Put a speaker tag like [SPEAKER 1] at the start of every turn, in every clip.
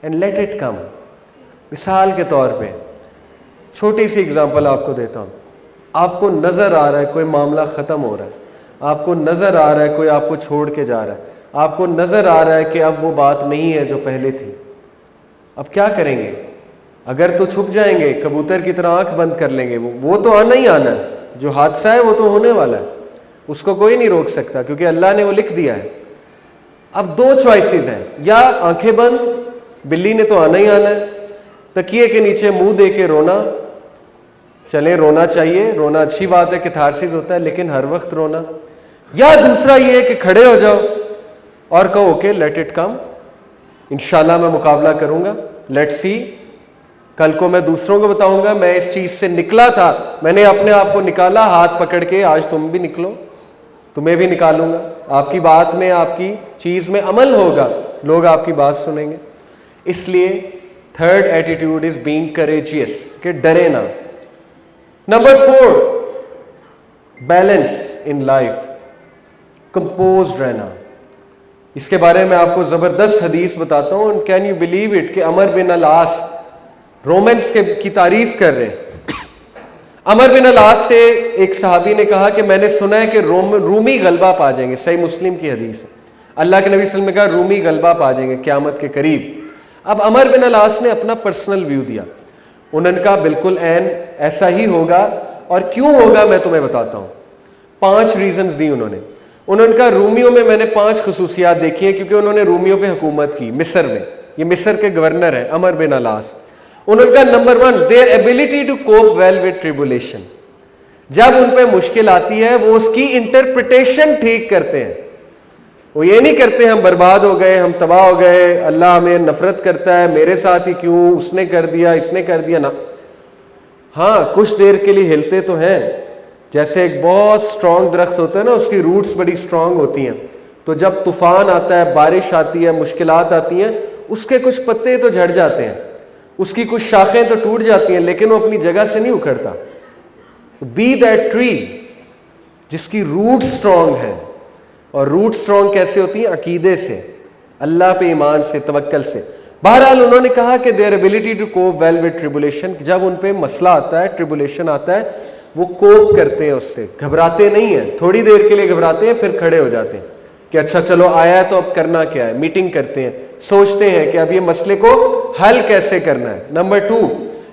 [SPEAKER 1] And let it come. मिसाल के तौर पे छोटी सी एग्जांपल आपको देता हूँ। आपको नज़र आ रहा है कोई मामला ख़त्म हो रहा है, आपको नज़र आ रहा है कोई आपको छोड़ के जा रहा है, आपको नज़र आ रहा है कि अब वो बात नहीं है जो पहले थी। अब क्या करेंगे? अगर तो छुप जाएंगे, कबूतर की तरह आंख बंद कर लेंगे। वो तो आना ही आना है, जो हादसा है वो तो होने वाला है, उसको कोई नहीं रोक सकता क्योंकि अल्लाह ने वो लिख दिया है। अब दो चॉइसेस हैं, या आंखें बंद, बिल्ली ने तो आना ही आना है, तकिए के नीचे मुंह दे के रोना। चले, रोना चाहिए, रोना अच्छी बात है, कैथारसिस होता है, लेकिन हर वक्त रोना। या दूसरा ये कि खड़े हो जाओ और कहो ओके लेट इट कम, इंशाल्लाह मैं मुकाबला करूंगा, लेट्स सी, कल को मैं दूसरों को बताऊंगा मैं इस चीज से निकला था, मैंने अपने आप को निकाला हाथ पकड़ के, आज तुम भी निकलो, तुम्हें भी निकालूंगा। आपकी बात में, आपकी चीज में अमल होगा, लोग आपकी बात सुनेंगे। इसलिए third attitude is being courageous, कि डरे ना। Number 4, balance in life, compose रहना। इसके बारे में आपको जबरदस्त हदीस बताता हूं। कैन यू बिलीव इट कि अमर बिन अल-आस रोमेंस की तारीफ कर रहे हैं। अमर बिन अल-आस से एक सहाबी ने कहा कि मैंने सुना है कि रूमी गलबा पा जाएंगे। सही मुस्लिम की हदीस है, अल्लाह के नबी सल्लल्लाहु अलैहि वसल्लम ने कहा रूमी गलबा पा जाएंगे क़यामत के करीब। अब अमर बिन अल-आस ने अपना पर्सनल व्यू दिया। उन्होंने कहा बिल्कुल ऐन ऐसा ही होगा, और क्यों होगा मैं तुम्हें बताता हूँ। 5 रीजंस दी उन्होंने कहा रूमियों में मैंने 5 खसूसियात देखी हैं, क्योंकि उन्होंने रूमियों पे हुकूमत की मिस्र में। ये मिस्र के गवर्नर हैं अमर बिन अल-आस। उन्होंने कहा number 1, their ability to cope well with tribulation. जब उन पे मुश्किल आती है वो उसकी इंटरप्रिटेशन ठीक करते हैं। वो ये नहीं करते हम बर्बाद हो गए, हम तबाह हो गए, अल्लाह हमें नफरत करता है, मेरे साथ ही क्यों, उसने कर दिया, इसने कर दिया ना। हाँ, कुछ देर के लिए हिलते तो हैं, जैसे एक बहुत स्ट्रांग दरख्त होता है ना, उसकी रूट्स बड़ी स्ट्रांग होती हैं, तो जब तूफान आता है, बारिश आती है, मुश्किलात आती हैं, उसके कुछ पत्ते तो झड़ जाते हैं, उसकी कुछ शाखें तो टूट जाती हैं, लेकिन वो अपनी जगह से नहीं उखड़ता। बी दैट ट्री जिसकी रूट स्ट्रांग है। और रूट स्ट्रांग कैसे होती है? अकीदे से, अल्लाह पे ईमान से, तवक्कल से। बहरहाल उन्होंने कहा कि their ability to cope well with tribulation, जब उन पे मसला आता है, ट्रिबुलेशन आता है, वो कोप करते हैं उससे, घबराते नहीं हैं। थोड़ी देर के लिए घबराते हैं, फिर खड़े हो जाते हैं कि अच्छा चलो आया है तो अब करना क्या है। मीटिंग करते हैं, सोचते हैं कि अब ये मसले को हल कैसे करना है। Number 2,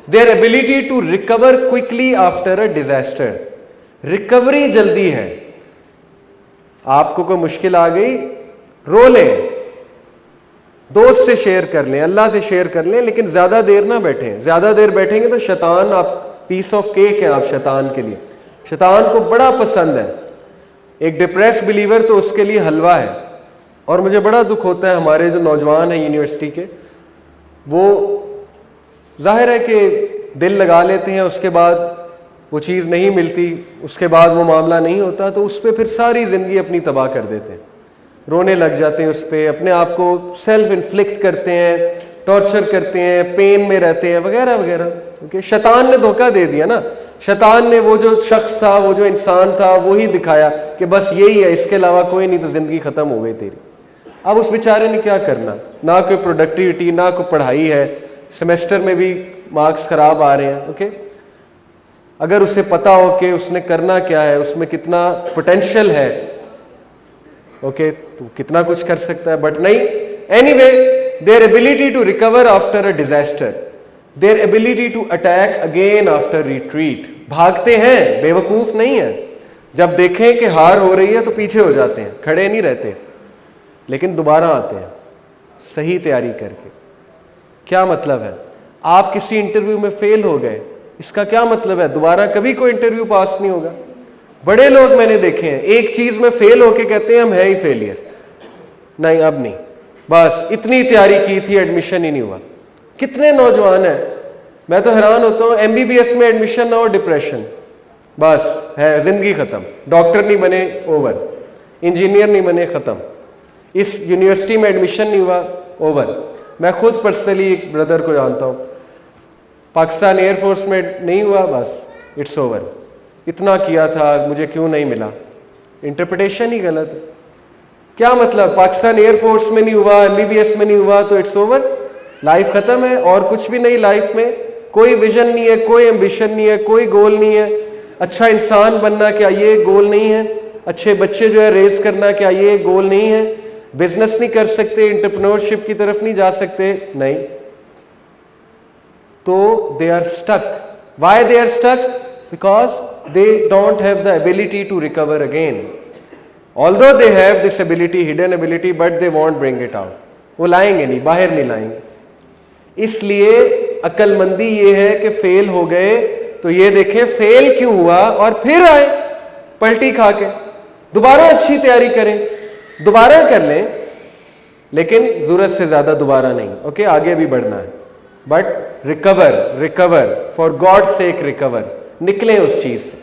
[SPEAKER 1] their ability to recover quickly after a disaster. Recovery जल्दी है। आपको कोई मुश्किल आ गई, रो लें, दोस्त से शेयर कर लें, अल्लाह से शेयर कर लें, लेकिन ज्यादा देर ना बैठें। ज्यादा देर बैठेंगे तो शैतान, आप पीस ऑफ केक है आप शैतान के लिए। शैतान को बड़ा पसंद है। एक डिप्रेस बिलीवर तो उसके लिए हलवा है। और मुझे बड़ा दुख होता है, हमारे जो नौजवान हैं यूनिवर्सिटी के, वो जाहिर है कि दिल लगा लेते हैं, उसके बाद वो चीज़ नहीं मिलती, उसके बाद वो मामला नहीं होता, तो उस पर फिर सारी ज़िंदगी अपनी तबाह कर देते हैं, रोने लग जाते हैं उस पर, अपने आप को सेल्फ इन्फ्लिक्ट करते हैं, टॉर्चर करते हैं, पेन में रहते हैं, वगैरह वगैरह। क्योंकि शैतान ने धोखा दे दिया ना। शैतान ने वो जो शख्स था, वो जो इंसान था, वो ही दिखाया कि बस यही है, इसके अलावा कोई नहीं, तो ज़िंदगी ख़त्म हो गई तेरी। अब उस बेचारे ने क्या करना, ना कोई प्रोडक्टिविटी, ना कोई पढ़ाई है, सेमेस्टर में भी मार्क्स ख़राब आ रहे हैं। ओके, अगर उसे पता हो कि उसने करना क्या है, उसमें कितना पोटेंशियल है, ओके, तो कितना कुछ कर सकता है, बट नहीं। Anyway, their ability to recover after a disaster, their ability to attack again after retreat. भागते हैं, बेवकूफ नहीं है। जब देखें कि हार हो रही है तो पीछे हो जाते हैं, खड़े नहीं रहते, लेकिन दोबारा आते हैं सही तैयारी करके। क्या मतलब है? आप किसी इंटरव्यू में फेल हो गए, इसका क्या मतलब है? दोबारा कभी कोई इंटरव्यू पास नहीं होगा। बड़े लोग मैंने देखे हैं, एक चीज में फेल होके कहते हैं हम है ही फेलियर, नहीं अब नहीं, बस इतनी तैयारी की थी, एडमिशन ही नहीं हुआ। कितने नौजवान हैं, मैं तो हैरान होता हूँ, MBBS में एडमिशन ना हो, डिप्रेशन, बस है, जिंदगी खत्म। डॉक्टर नहीं बने, ओवर। इंजीनियर नहीं बने, खत्म। इस यूनिवर्सिटी में एडमिशन नहीं हुआ, ओवर। मैं खुद पर्सनली एक ब्रदर को जानता हूँ, पाकिस्तान एयरफोर्स में नहीं हुआ, बस इट्स ओवर। इतना किया था, मुझे क्यों नहीं मिला? इंटरप्रिटेशन ही गलत है। क्या मतलब, पाकिस्तान एयरफोर्स में नहीं हुआ, MBBS में नहीं हुआ तो इट्स ओवर? लाइफ खत्म है और कुछ भी नहीं लाइफ में, कोई विजन नहीं है, कोई एम्बिशन नहीं है, कोई गोल नहीं है। अच्छा इंसान बनना क्या ये गोल नहीं है? अच्छे बच्चे जो है रेज करना क्या ये गोल नहीं है? बिजनेस नहीं कर सकते, एंटरप्रेन्योरशिप की तरफ नहीं जा सकते? नहीं। तो they are stuck. Why they are stuck? Because they don't have the ability to recover again. Although they have this ability, hidden ability, but they won't bring it out. वो लाएंगे नहीं, बाहर नहीं लाएंगे। इसलिए अक्लमंदी ये है कि फेल हो गए तो ये देखें फेल क्यों हुआ और फिर आए पलटी खा के, दोबारा अच्छी तैयारी करें, दोबारा कर लें, लेकिन जरूरत से ज्यादा दोबारा नहीं। ओके, आगे भी बढ़ना है, but recover for God sake, recover, निकलें उस चीज से।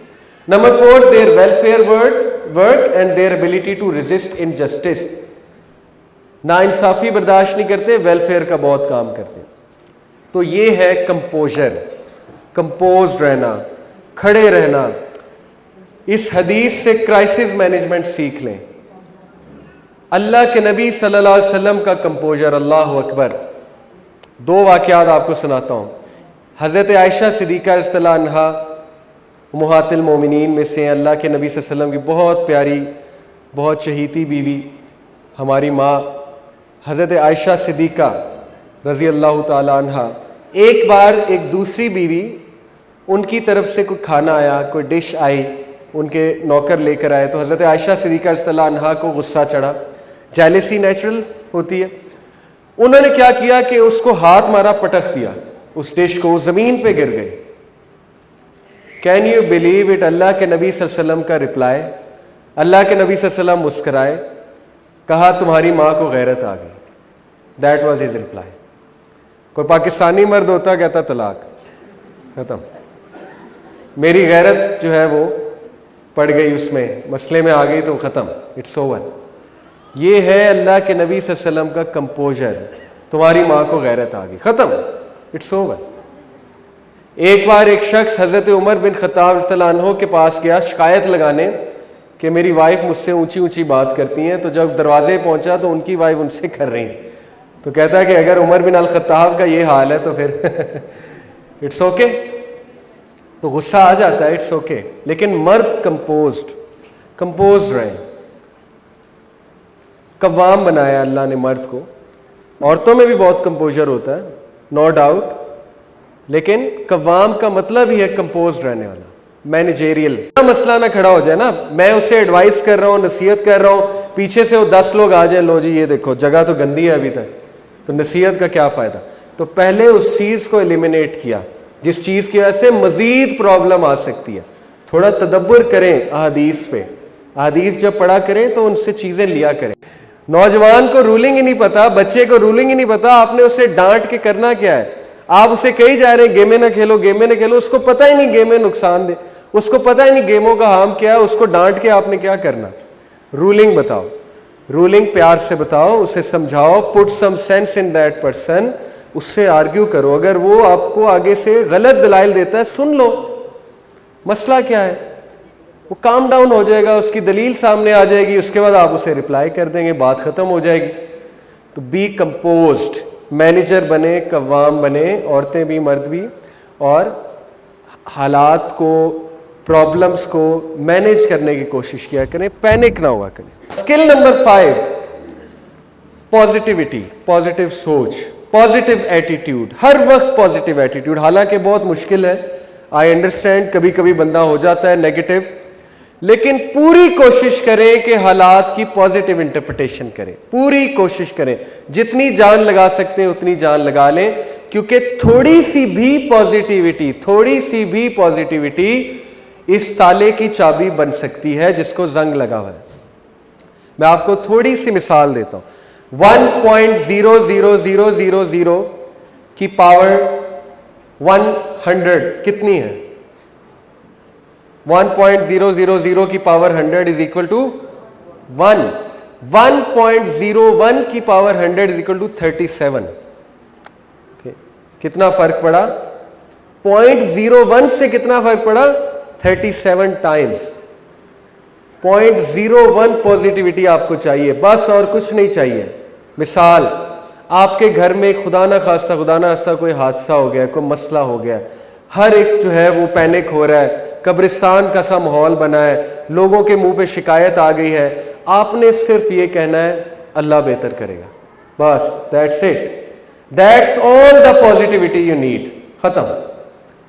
[SPEAKER 1] Number 4, their welfare work and their ability to resist injustice. ना इंसाफी बर्दाश्त नहीं करते, वेलफेयर का बहुत काम करते हैं। तो ये है कंपोजर, कंपोज्ड रहना, खड़े रहना। इस हदीस से क्राइसिस मैनेजमेंट सीख लें। अल्लाह के नबी सल्लल्लाहु अलैहि वसल्लम का कंपोजर, अल्लाह अकबर। 2 वाक़यात आपको सुनाता हूँ। हज़रत आयशा सिद्दीक़ा रज़ियल्लाहु अन्हा उम्महातुल मोमिनीन में से, अल्लाह के नबी सल्लल्लाहु अलैहि वसल्लम की बहुत प्यारी, बहुत चहीती बीवी, हमारी माँ हज़रत आयशा सिद्दीक़ा रज़ियल्लाहु ताला अन्हा। एक बार एक दूसरी बीवी, उनकी तरफ से कोई खाना आया, कोई डिश आई, उनके नौकर लेकर आए, तो हज़रत आयशा सिद्दीक़ा रज़ियल्लाहु अन्हा को गुस्सा चढ़ा। जेलसी नेचुरल होती है। उन्होंने क्या किया कि उसको हाथ मारा, पटक दिया उस डिश को, ज़मीन पे गिर गए। Can you believe it? Allah के नबी सल्लल्लाहु अलैहि वसल्लम का रिप्लाई, अल्लाह के नबी सल्लल्लाहु अलैहि वसल्लम मुस्कराए, कहा तुम्हारी माँ को गैरत आ गई। That was his reply. कोई पाकिस्तानी मर्द होता कहता तलाक, खत्म। मेरी गैरत जो है वो पड़ गई, उसमें मसले में आ गई तो ख़त्म, इट्स ओवर। ये है अल्लाह के नबी सल्लल्लाहु अलैहि वसल्लम का कंपोजर। तुम्हारी माँ को गैरत आ गई, ख़त्म, इट्स ओवर। एक बार एक शख्स हज़रत उमर बिन खत्ताब रज़ियल्लाहु अन्हु के पास गया शिकायत लगाने कि मेरी वाइफ मुझसे ऊंची ऊंची बात करती हैं। तो जब दरवाजे पहुंचा तो उनकी वाइफ उनसे कर रही, तो कहता है कि अगर उमर बिन अल खत्ताब का ये हाल है तो फिर इट्स ओके। तो गुस्सा आ जाता है, इट्स ओके। लेकिन मर्द कंपोज्ड रहे। कव्वाम बनाया अल्लाह ने मर्द को। औरतों में भी बहुत कंपोजर होता है, नो डाउट, लेकिन कव्वाम का मतलब ही है कंपोज्ड रहने वाला, मैनेजेरियल। मसला ना खड़ा हो जाए ना, मैं उससे एडवाइस कर रहा हूँ, नसीहत कर रहा हूँ, पीछे से वो 10 लोग आ जाए, लो जी ये देखो जगह तो गंदी है अभी तक, तो नसीहत का क्या फ़ायदा। तो पहले उस चीज़ को एलिमिनेट किया जिस चीज़ की वजह से मज़ीद प्रॉब्लम आ सकती है। थोड़ा तदब्बर करें अहादीस पे, अहादीस जब पढ़ा करें तो उनसे चीज़ें लिया करें। नौजवान को रूलिंग ही नहीं पता, बच्चे को रूलिंग ही नहीं पता, आपने उसे डांट के करना क्या है? आप उसे कही जा रहे हैं गेमें ना खेलो, गेमें ना खेलो, उसको पता ही नहीं गेमें नुकसान दे, उसको पता ही नहीं गेमों का हार्म क्या है, उसको डांट के आपने क्या करना? रूलिंग बताओ, रूलिंग प्यार से बताओ, उसे समझाओ, put some sense in that person, उससे आर्ग्यू करो। अगर वो आपको आगे से गलत दलाइल देता है, सुन लो, मसला क्या है, वो काम डाउन हो जाएगा, उसकी दलील सामने आ जाएगी, उसके बाद आप उसे रिप्लाई कर देंगे, बात खत्म हो जाएगी। तो बी कंपोज्ड, मैनेजर बने, कव्वाम बने, औरतें भी मर्द भी, और हालात को, प्रॉब्लम्स को मैनेज करने की कोशिश किया करें, पैनिक ना हुआ करें। स्किल नंबर 5, पॉजिटिविटी, पॉजिटिव सोच, पॉजिटिव एटीट्यूड, हर वक्त पॉजिटिव एटीट्यूड। हालांकि बहुत मुश्किल है, आई अंडरस्टैंड, कभी कभी बंदा हो जाता है नेगेटिव, लेकिन पूरी कोशिश करें कि हालात की पॉजिटिव इंटरप्रिटेशन करें, पूरी कोशिश करें, जितनी जान लगा सकते हैं उतनी जान लगा लें, क्योंकि थोड़ी सी भी पॉजिटिविटी, थोड़ी सी भी पॉजिटिविटी इस ताले की चाबी बन सकती है जिसको जंग लगा हुआ है। मैं आपको थोड़ी सी मिसाल देता हूं। 1.00000 की पावर 100 कितनी है? 1.000 की पावर 100 इज इक्वल टू 1। 1.01 की पावर 100 इज इक्वल टू 37। कितना फर्क पड़ा? 0.01 से कितना फर्क पड़ा? 37 टाइम्स। 0.01 पॉजिटिविटी आपको चाहिए, बस और कुछ नहीं चाहिए। मिसाल, आपके घर में खुदा ना खास्ता कोई हादसा हो गया, कोई मसला हो गया, हर एक जो है वो पैनिक हो रहा है, कब्रिस्तान का सा माहौल बना है, लोगों के मुंह पे शिकायत आ गई है, आपने सिर्फ ये कहना है अल्लाह बेहतर करेगा, बस that's it, that's all the positivity you need. खत्म।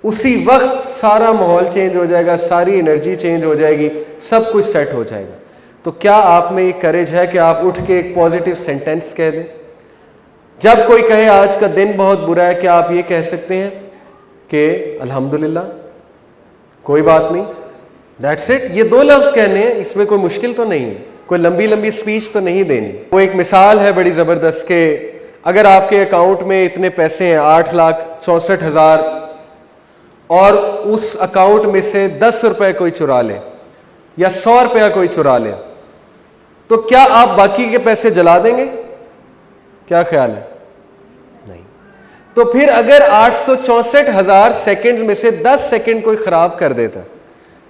[SPEAKER 1] उसी वक्त सारा माहौल चेंज हो जाएगा, सारी एनर्जी चेंज हो जाएगी, सब कुछ सेट हो जाएगा। तो क्या आप में ये करेज है कि आप उठ के एक पॉजिटिव सेंटेंस कह दें? जब कोई कहे आज का दिन बहुत बुरा है, क्या आप ये कह सकते हैं कि अल्हम्दुलिल्लाह, कोई बात नहीं, दैट्स इट। ये 2 लफ्ज कहने हैं, इसमें कोई मुश्किल तो नहीं है, कोई लंबी लंबी स्पीच तो नहीं देनी। वो एक मिसाल है बड़ी ज़बरदस्त के अगर आपके अकाउंट में इतने पैसे हैं 8,64,000 और उस अकाउंट में से 10 रुपए कोई चुरा ले या 100 रुपया कोई चुरा ले, तो क्या आप बाकी के पैसे जला देंगे? क्या ख्याल है? नहीं। तो फिर अगर 864,000 सेकंड में से 10 सेकंड कोई खराब कर देता,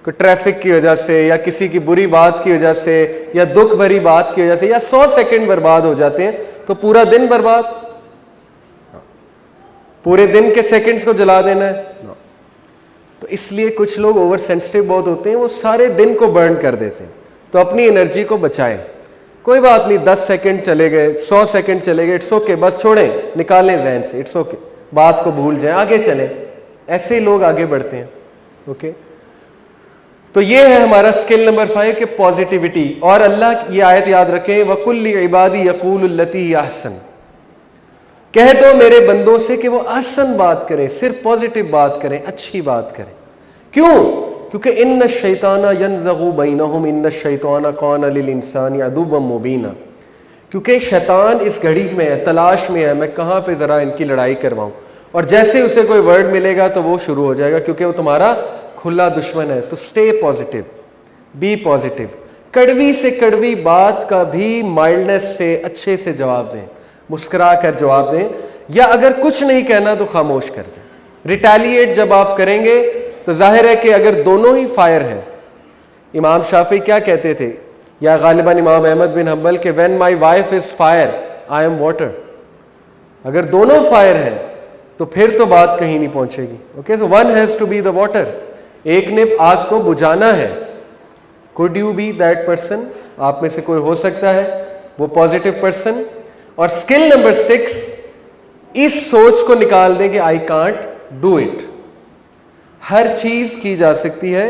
[SPEAKER 1] कोई ट्रैफिक की वजह से या किसी की बुरी बात की वजह से या दुख भरी बात की वजह से, या 100 सेकंड बर्बाद हो जाते हैं, तो पूरा दिन बर्बाद? पूरे दिन के सेकंड्स को जला देना है? तो इसलिए कुछ लोग ओवर सेंसिटिव बहुत होते हैं, वो सारे दिन को बर्न कर देते हैं। तो अपनी एनर्जी को बचाएं। कोई बात नहीं, 10 सेकंड चले गए, 100 सेकंड चले गए, इट्स ओके, बस छोड़ें, निकालें जहन से, इट्स ओके, बात को भूल जाएं, आगे चलें। ऐसे ही लोग आगे बढ़ते हैं। ओके, तो ये है हमारा स्किल नंबर 5 के पॉजिटिविटी। और अल्लाह की आयत याद रखें, वकुल्ली इबादी यकूलुल्लती अहसन, कह दो मेरे बंदों से कि वो अहसन बात करें, सिर्फ पॉजिटिव बात करें, अच्छी बात करें। क्यों? क्योंकि इन्न शैताना यनज़गु बैनहुम इन्न शैताना कान लिल इंसानी अदुव्वम मुबीना, क्योंकि शैतान इस घड़ी में है, तलाश में है, मैं कहाँ पे ज़रा इनकी लड़ाई करवाऊँ, और जैसे उसे कोई वर्ड मिलेगा तो वो शुरू हो जाएगा, क्योंकि वो तुम्हारा खुला दुश्मन है। तो स्टे पॉजिटिव, बी पॉजिटिव। कड़वी से कड़वी बात का भी माइल्डनेस से अच्छे से जवाब दें, मुस्कुरा कर जवाब दें, या अगर कुछ नहीं कहना तो खामोश कर जाए। रिटेलिएट जब आप करेंगे तो जाहिर है कि अगर दोनों ही फायर हैं, इमाम शाफी क्या कहते थे, या गालिबन इमाम अहमद बिन हम्बल के when my wife is fire I am water, अगर दोनों फायर हैं तो फिर तो बात कहीं नहीं पहुंचेगी। Okay, so one has to be the water, एक ने आग को बुझाना है। Could you be that person? आप में से कोई हो सकता है वो पॉजिटिव पर्सन। और स्किल नंबर 6, इस सोच को निकाल दें कि आई कांट डू इट। हर चीज की जा सकती है,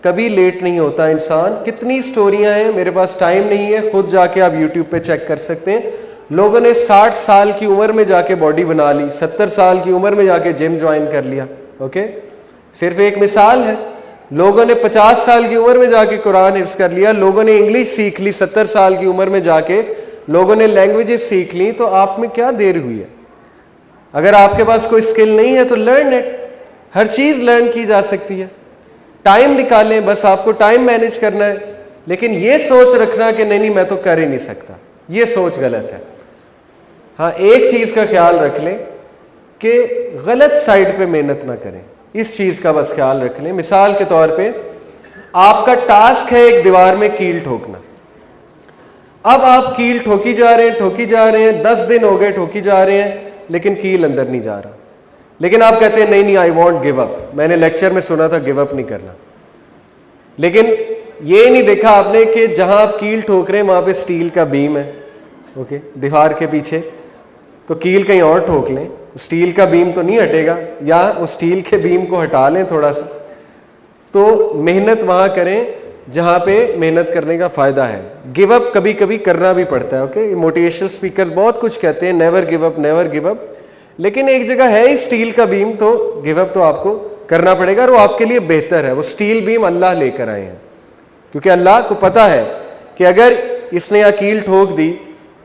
[SPEAKER 1] कभी लेट नहीं होता इंसान। कितनी स्टोरियां हैं, मेरे पास टाइम नहीं है, खुद जाके आप यूट्यूब पे चेक कर सकते हैं। लोगों ने 60 साल की उम्र में जाके बॉडी बना ली, 70 साल की उम्र में जाके जिम ज्वाइन कर लिया। ओके, सिर्फ एक मिसाल है। लोगों ने 50 साल की उम्र में जाके कुरान हिफ्ज कर लिया, लोगों ने इंग्लिश सीख ली 70 साल की उम्र में जाके, लोगों ने लैंग्वेजेस सीख ली। तो आप में क्या देर हुई है? अगर आपके पास कोई स्किल नहीं है तो लर्न इट। हर चीज लर्न की जा सकती है, टाइम निकालें, बस आपको टाइम मैनेज करना है। लेकिन ये सोच रखना कि नहीं मैं तो कर ही नहीं सकता, ये सोच गलत है। हाँ, एक चीज का ख्याल रख लें कि गलत साइड पे मेहनत ना करें, इस चीज का बस ख्याल रख लें। मिसाल के तौर पे आपका टास्क है एक दीवार में कील ठोकना। अब आप कील ठोकी जा रहे हैं, 10 दिन हो गए ठोकी जा रहे हैं, लेकिन कील अंदर नहीं जा रहा। लेकिन आप कहते हैं नहीं आई वॉन्ट गिव अप। मैंने लेक्चर में सुना था गिव अप नहीं करना, लेकिन ये नहीं देखा आपने कि जहां आप कील ठोक रहे हैं वहां पे स्टील का बीम है। ओके, दीवार के पीछे, तो कील कहीं और ठोक लें, स्टील का बीम तो नहीं हटेगा, या उस स्टील के बीम को हटा लें थोड़ा सा। तो मेहनत वहां करें जहां पे मेहनत करने का फायदा है। गिव अप कभी कभी करना भी पड़ता है। ओके, मोटिवेशनल स्पीकर्स बहुत कुछ कहते हैं, never give up, never give up, लेकिन एक जगह है ही स्टील का बीम, तो गिव अप तो आपको करना पड़ेगा, और वो आपके लिए बेहतर है। वो स्टील बीम अल्लाह लेकर आए हैं, क्योंकि अल्लाह को पता है कि अगर इसने अकील ठोक दी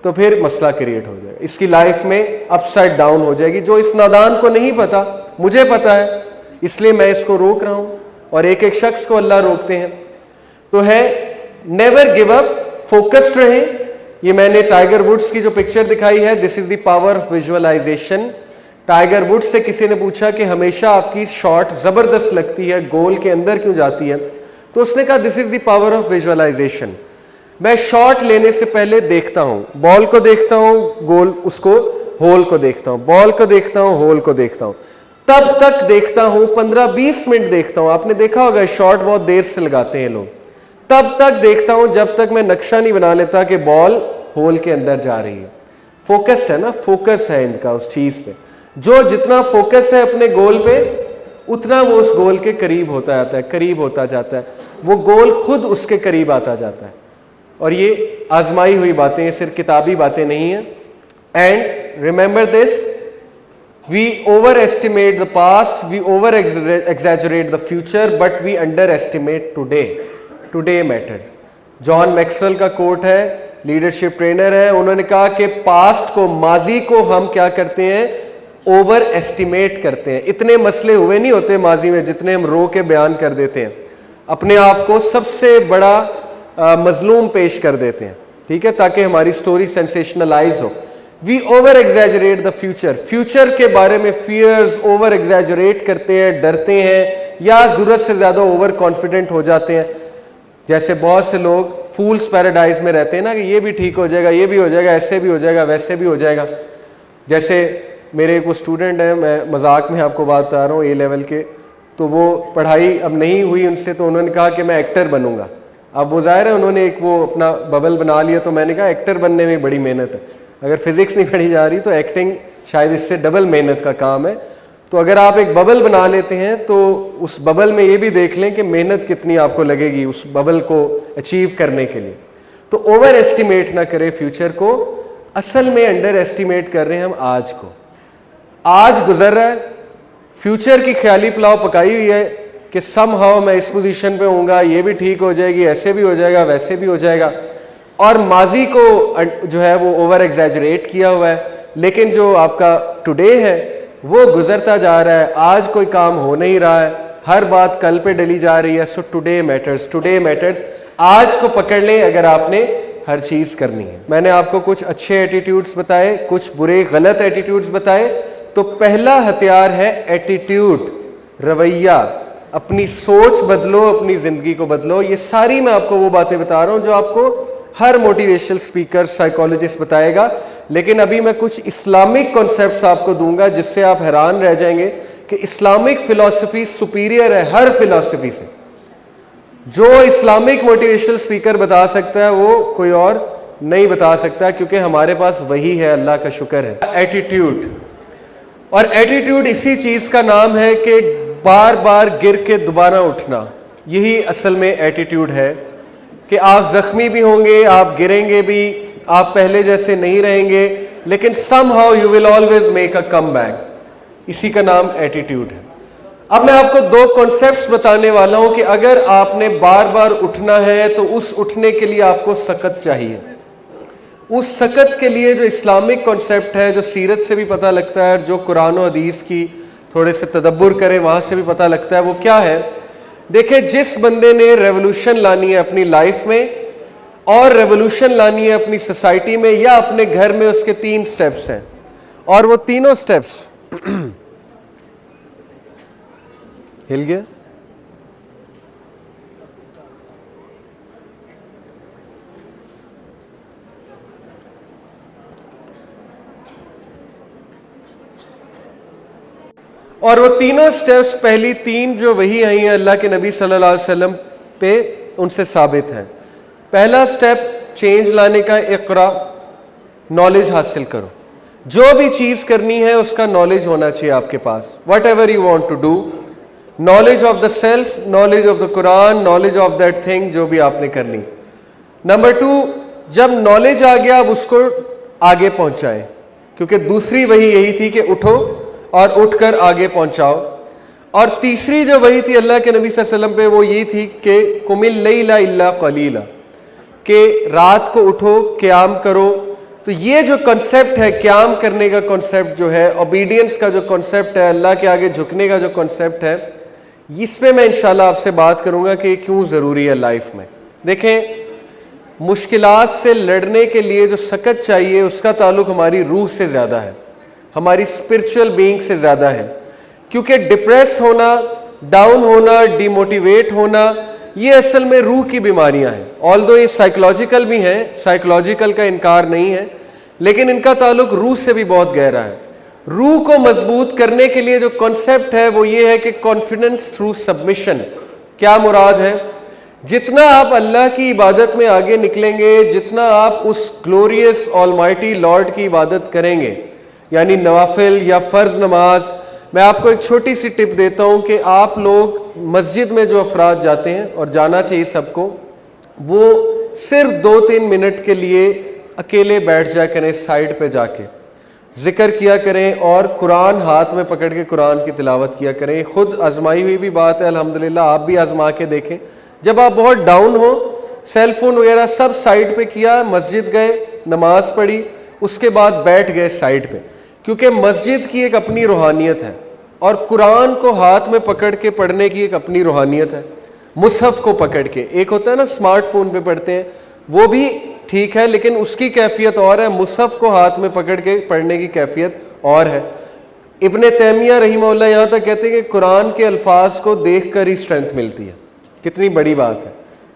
[SPEAKER 1] तो फिर मसला क्रिएट हो जाएगा, इसकी लाइफ में अपसाइड डाउन हो जाएगी। जो इस नादान को नहीं पता, मुझे पता है, इसलिए मैं इसको रोक रहा हूं, और एक एक शख्स को अल्लाह रोकते हैं। तो है नेवर गिव अप, फोकस्ड रहें। ये मैंने टाइगर वुड्स की जो पिक्चर दिखाई है, this is the power of visualisation. Tiger Woods से किसी ने पूछा कि हमेशा आपकी शॉट जबरदस्त लगती है, गोल के अंदर क्यों जाती है? तो उसने कहा this is the power of visualisation. मैं शॉट लेने से पहले देखता हूं, बॉल को देखता हूं, गोल उसको, होल को देखता हूं, बॉल को देखता हूं, होल को देखता हूं, तब तक देखता हूं, 15-20 मिनट देखता हूं। आपने देखा होगा शॉट बहुत देर से लगाते हैं लोग। तब तक देखता हूं जब तक मैं नक्शा नहीं बना लेता कि बॉल होल के अंदर जा रही है। फोकस्ड है ना, फोकस है इनका उस चीज पे। जो जितना फोकस है अपने गोल पे, उतना वो उस गोल के करीब होता जाता है, करीब होता जाता है, वो गोल खुद उसके करीब आता जाता है। और ये आजमाई हुई बातें, ये सिर्फ किताबी बातें नहीं है। And remember this, we overestimate the past, we over exaggerate the future, but we underestimate today. Today matter. John Maxwell का कोट है, लीडरशिप ट्रेनर है, उन्होंने कहा कि पास्ट को, माजी को हम क्या करते हैं, ओवर एस्टिमेट करते हैं। इतने मसले हुए नहीं होते माजी में जितने हम रो के बयान कर देते हैं, अपने आप को सबसे बड़ा मजलूम पेश कर देते हैं, ठीक है, ताकि हमारी स्टोरी सेंसेशनलाइज हो। We over exaggerate the future, future के बारे में फियर्स ओवर एग्जैजरेट करते हैं, डरते हैं, या जरूरत से ज्यादा ओवर कॉन्फिडेंट हो जाते हैं। जैसे बहुत से लोग फूल्स पैराडाइज में रहते हैं ना, कि ये भी ठीक हो जाएगा, ये भी हो जाएगा, ऐसे भी हो जाएगा, वैसे भी हो जाएगा। जैसे मेरे एक स्टूडेंट है, मैं मजाक में आपको बात बता रहा हूँ, ए लेवल के, तो वो पढ़ाई अब नहीं हुई उनसे, तो उन्होंने कहा कि मैं एक्टर बनूंगा। अब वो जाहिर है उन्होंने एक वो अपना बबल बना लिया, तो मैंने कहा एक्टर बनने में बड़ी मेहनत है, अगर फिजिक्स नहीं पढ़ी जा रही तो एक्टिंग शायद इससे डबल मेहनत का काम है। तो अगर आप एक बबल बना लेते हैं तो उस बबल में ये भी देख लें कि मेहनत कितनी आपको लगेगी उस बबल को अचीव करने के लिए। तो ओवर एस्टिमेट ना करें फ्यूचर को, असल में अंडर एस्टिमेट कर रहे हैं हम आज को। आज गुजर रहा है, फ्यूचर की ख्याली पुलाव पकाई हुई है कि समहाउ मैं इस पोजीशन पे होऊंगा, ये भी ठीक हो जाएगी, ऐसे भी हो जाएगा, वैसे भी हो जाएगा, और माजी को जो है वो ओवर एग्जैजरेट किया हुआ है। लेकिन जो आपका टुडे है वो गुजरता जा रहा है, आज कोई काम हो नहीं रहा है, हर बात कल पे डली जा रही है। So today matters, today matters. आज को पकड़ लें अगर आपने हर चीज करनी है। मैंने आपको कुछ अच्छे एटीट्यूड्स बताए, कुछ बुरे गलत एटीट्यूड्स बताए। तो पहला हथियार है एटीट्यूड, रवैया। अपनी सोच बदलो, अपनी जिंदगी को बदलो। ये सारी मैं आपको वो बातें बता रहा हूं जो आपको हर मोटिवेशनल स्पीकर, साइकोलॉजिस्ट बताएगा। लेकिन अभी मैं कुछ इस्लामिक कॉन्सेप्ट्स आपको दूंगा जिससे आप हैरान रह जाएंगे कि इस्लामिक फिलॉसफी सुपीरियर है हर फिलॉसफी से। जो इस्लामिक मोटिवेशनल स्पीकर बता सकता है वो कोई और नहीं बता सकता, क्योंकि हमारे पास वही है, अल्लाह का शुक्र है। एटीट्यूड, और एटीट्यूड इसी चीज का नाम है कि बार बार गिर के दोबारा उठना। यही असल में एटीट्यूड है कि आप जख्मी भी होंगे, आप गिरेंगे भी, आप पहले जैसे नहीं रहेंगे, लेकिन somehow you will always make a comeback। इसी का नाम एटीट्यूड है। अब मैं आपको दो कॉन्सेप्ट्स बताने वाला हूं कि अगर आपने बार बार उठना है तो उस उठने के लिए आपको सकत चाहिए। उस सकत के लिए जो इस्लामिक कॉन्सेप्ट है, जो सीरत से भी पता लगता है, जो कुरान और हदीस की थोड़े से तदब्बुर करें वहां से भी पता लगता है, वो क्या है। देखिए, जिस बंदे ने रेवोल्यूशन लानी है अपनी लाइफ में और रेवोल्यूशन लानी है अपनी सोसाइटी में या अपने घर में, उसके 3 स्टेप्स हैं, और वो तीनों स्टेप्स हिल गया। और वो तीनों स्टेप्स, पहली 3 जो वही आई हैं अल्लाह के नबी सल्लल्लाहु अलैहि वसल्लम पे, उनसे साबित है। पहला स्टेप चेंज लाने का, इक़रा, नॉलेज हासिल करो। जो भी चीज करनी है उसका नॉलेज होना चाहिए आपके पास। Whatever you want to do, knowledge of the self, knowledge of the Quran, knowledge of that thing जो भी आपने करनी। नंबर 2, जब नॉलेज आ गया अब उसको आगे पहुंचाएं, क्योंकि दूसरी वही यही थी कि उठो और उठकर आगे पहुंचाओ। और तीसरी जो वही थी अल्लाह के नबी सल्लल्लाहु अलैहि वसल्लम पे, वो ये थी कि कुमिल लैला इल्ला कलीला, कि रात को उठो, क़याम करो। तो ये जो कॉन्सेप्ट है, क़याम करने का कॉन्सेप्ट जो है, ओबीडियंस का जो कॉन्सेप्ट है, अल्लाह के आगे झुकने का जो कॉन्सेप्ट है, इस पे मैं इंशाल्लाह आपसे बात करूंगा कि क्यों ज़रूरी है लाइफ में। देखें, मुश्किलात से लड़ने के लिए जो सकत चाहिए उसका ताल्लुक हमारी रूह से ज़्यादा है, हमारी स्पिरिचुअल बीइंग से ज़्यादा है। क्योंकि डिप्रेस होना, डाउन होना, डिमोटिवेट होना, ये असल में रूह की बीमारियां हैं। ऑल्दो ये साइकोलॉजिकल भी हैं, साइकोलॉजिकल का इनकार नहीं है, लेकिन इनका ताल्लुक रूह से भी बहुत गहरा है। रूह को मजबूत करने के लिए जो कॉन्सेप्ट है वो ये है कि कॉन्फिडेंस थ्रू सबमिशन। क्या मुराद है? जितना आप अल्लाह की इबादत में आगे निकलेंगे, जितना आप उस ग्लोरियस ऑलमाइटी लॉर्ड की इबादत करेंगे, यानी नवाफिल या फ़र्ज नमाज। मैं आपको एक छोटी सी टिप देता हूँ कि आप लोग मस्जिद में जो अफराद जाते हैं, और जाना चाहिए सबको, वो सिर्फ 2-3 मिनट के लिए अकेले बैठ जाया करें, साइड पे जाके जिक्र किया करें और कुरान हाथ में पकड़ के कुरान की तिलावत किया करें। खुद आजमाई हुई भी बात है, अल्हम्दुलिल्लाह। आप भी आजमा के देखें। जब आप बहुत डाउन हो, सेल फोन वगैरह सब साइड पे किया, मस्जिद गए, नमाज पढ़ी, उसके बाद बैठ गए साइड पे, क्योंकि मस्जिद की एक अपनी रूहानियत है और कुरान को हाथ में पकड़ के पढ़ने की एक अपनी रूहानियत है। मुसहफ को पकड़ के, एक होता है ना स्मार्टफोन पे पढ़ते हैं, वो भी ठीक है, लेकिन उसकी कैफियत और है। मुसहफ को हाथ में पकड़ के पढ़ने की कैफियत और है। इब्ने तैमिया रहीमहुल्लाह यहाँ तक कहते हैं कि कुरान के अल्फाज को देख कर ही स्ट्रेंथ मिलती है। कितनी बड़ी बात है,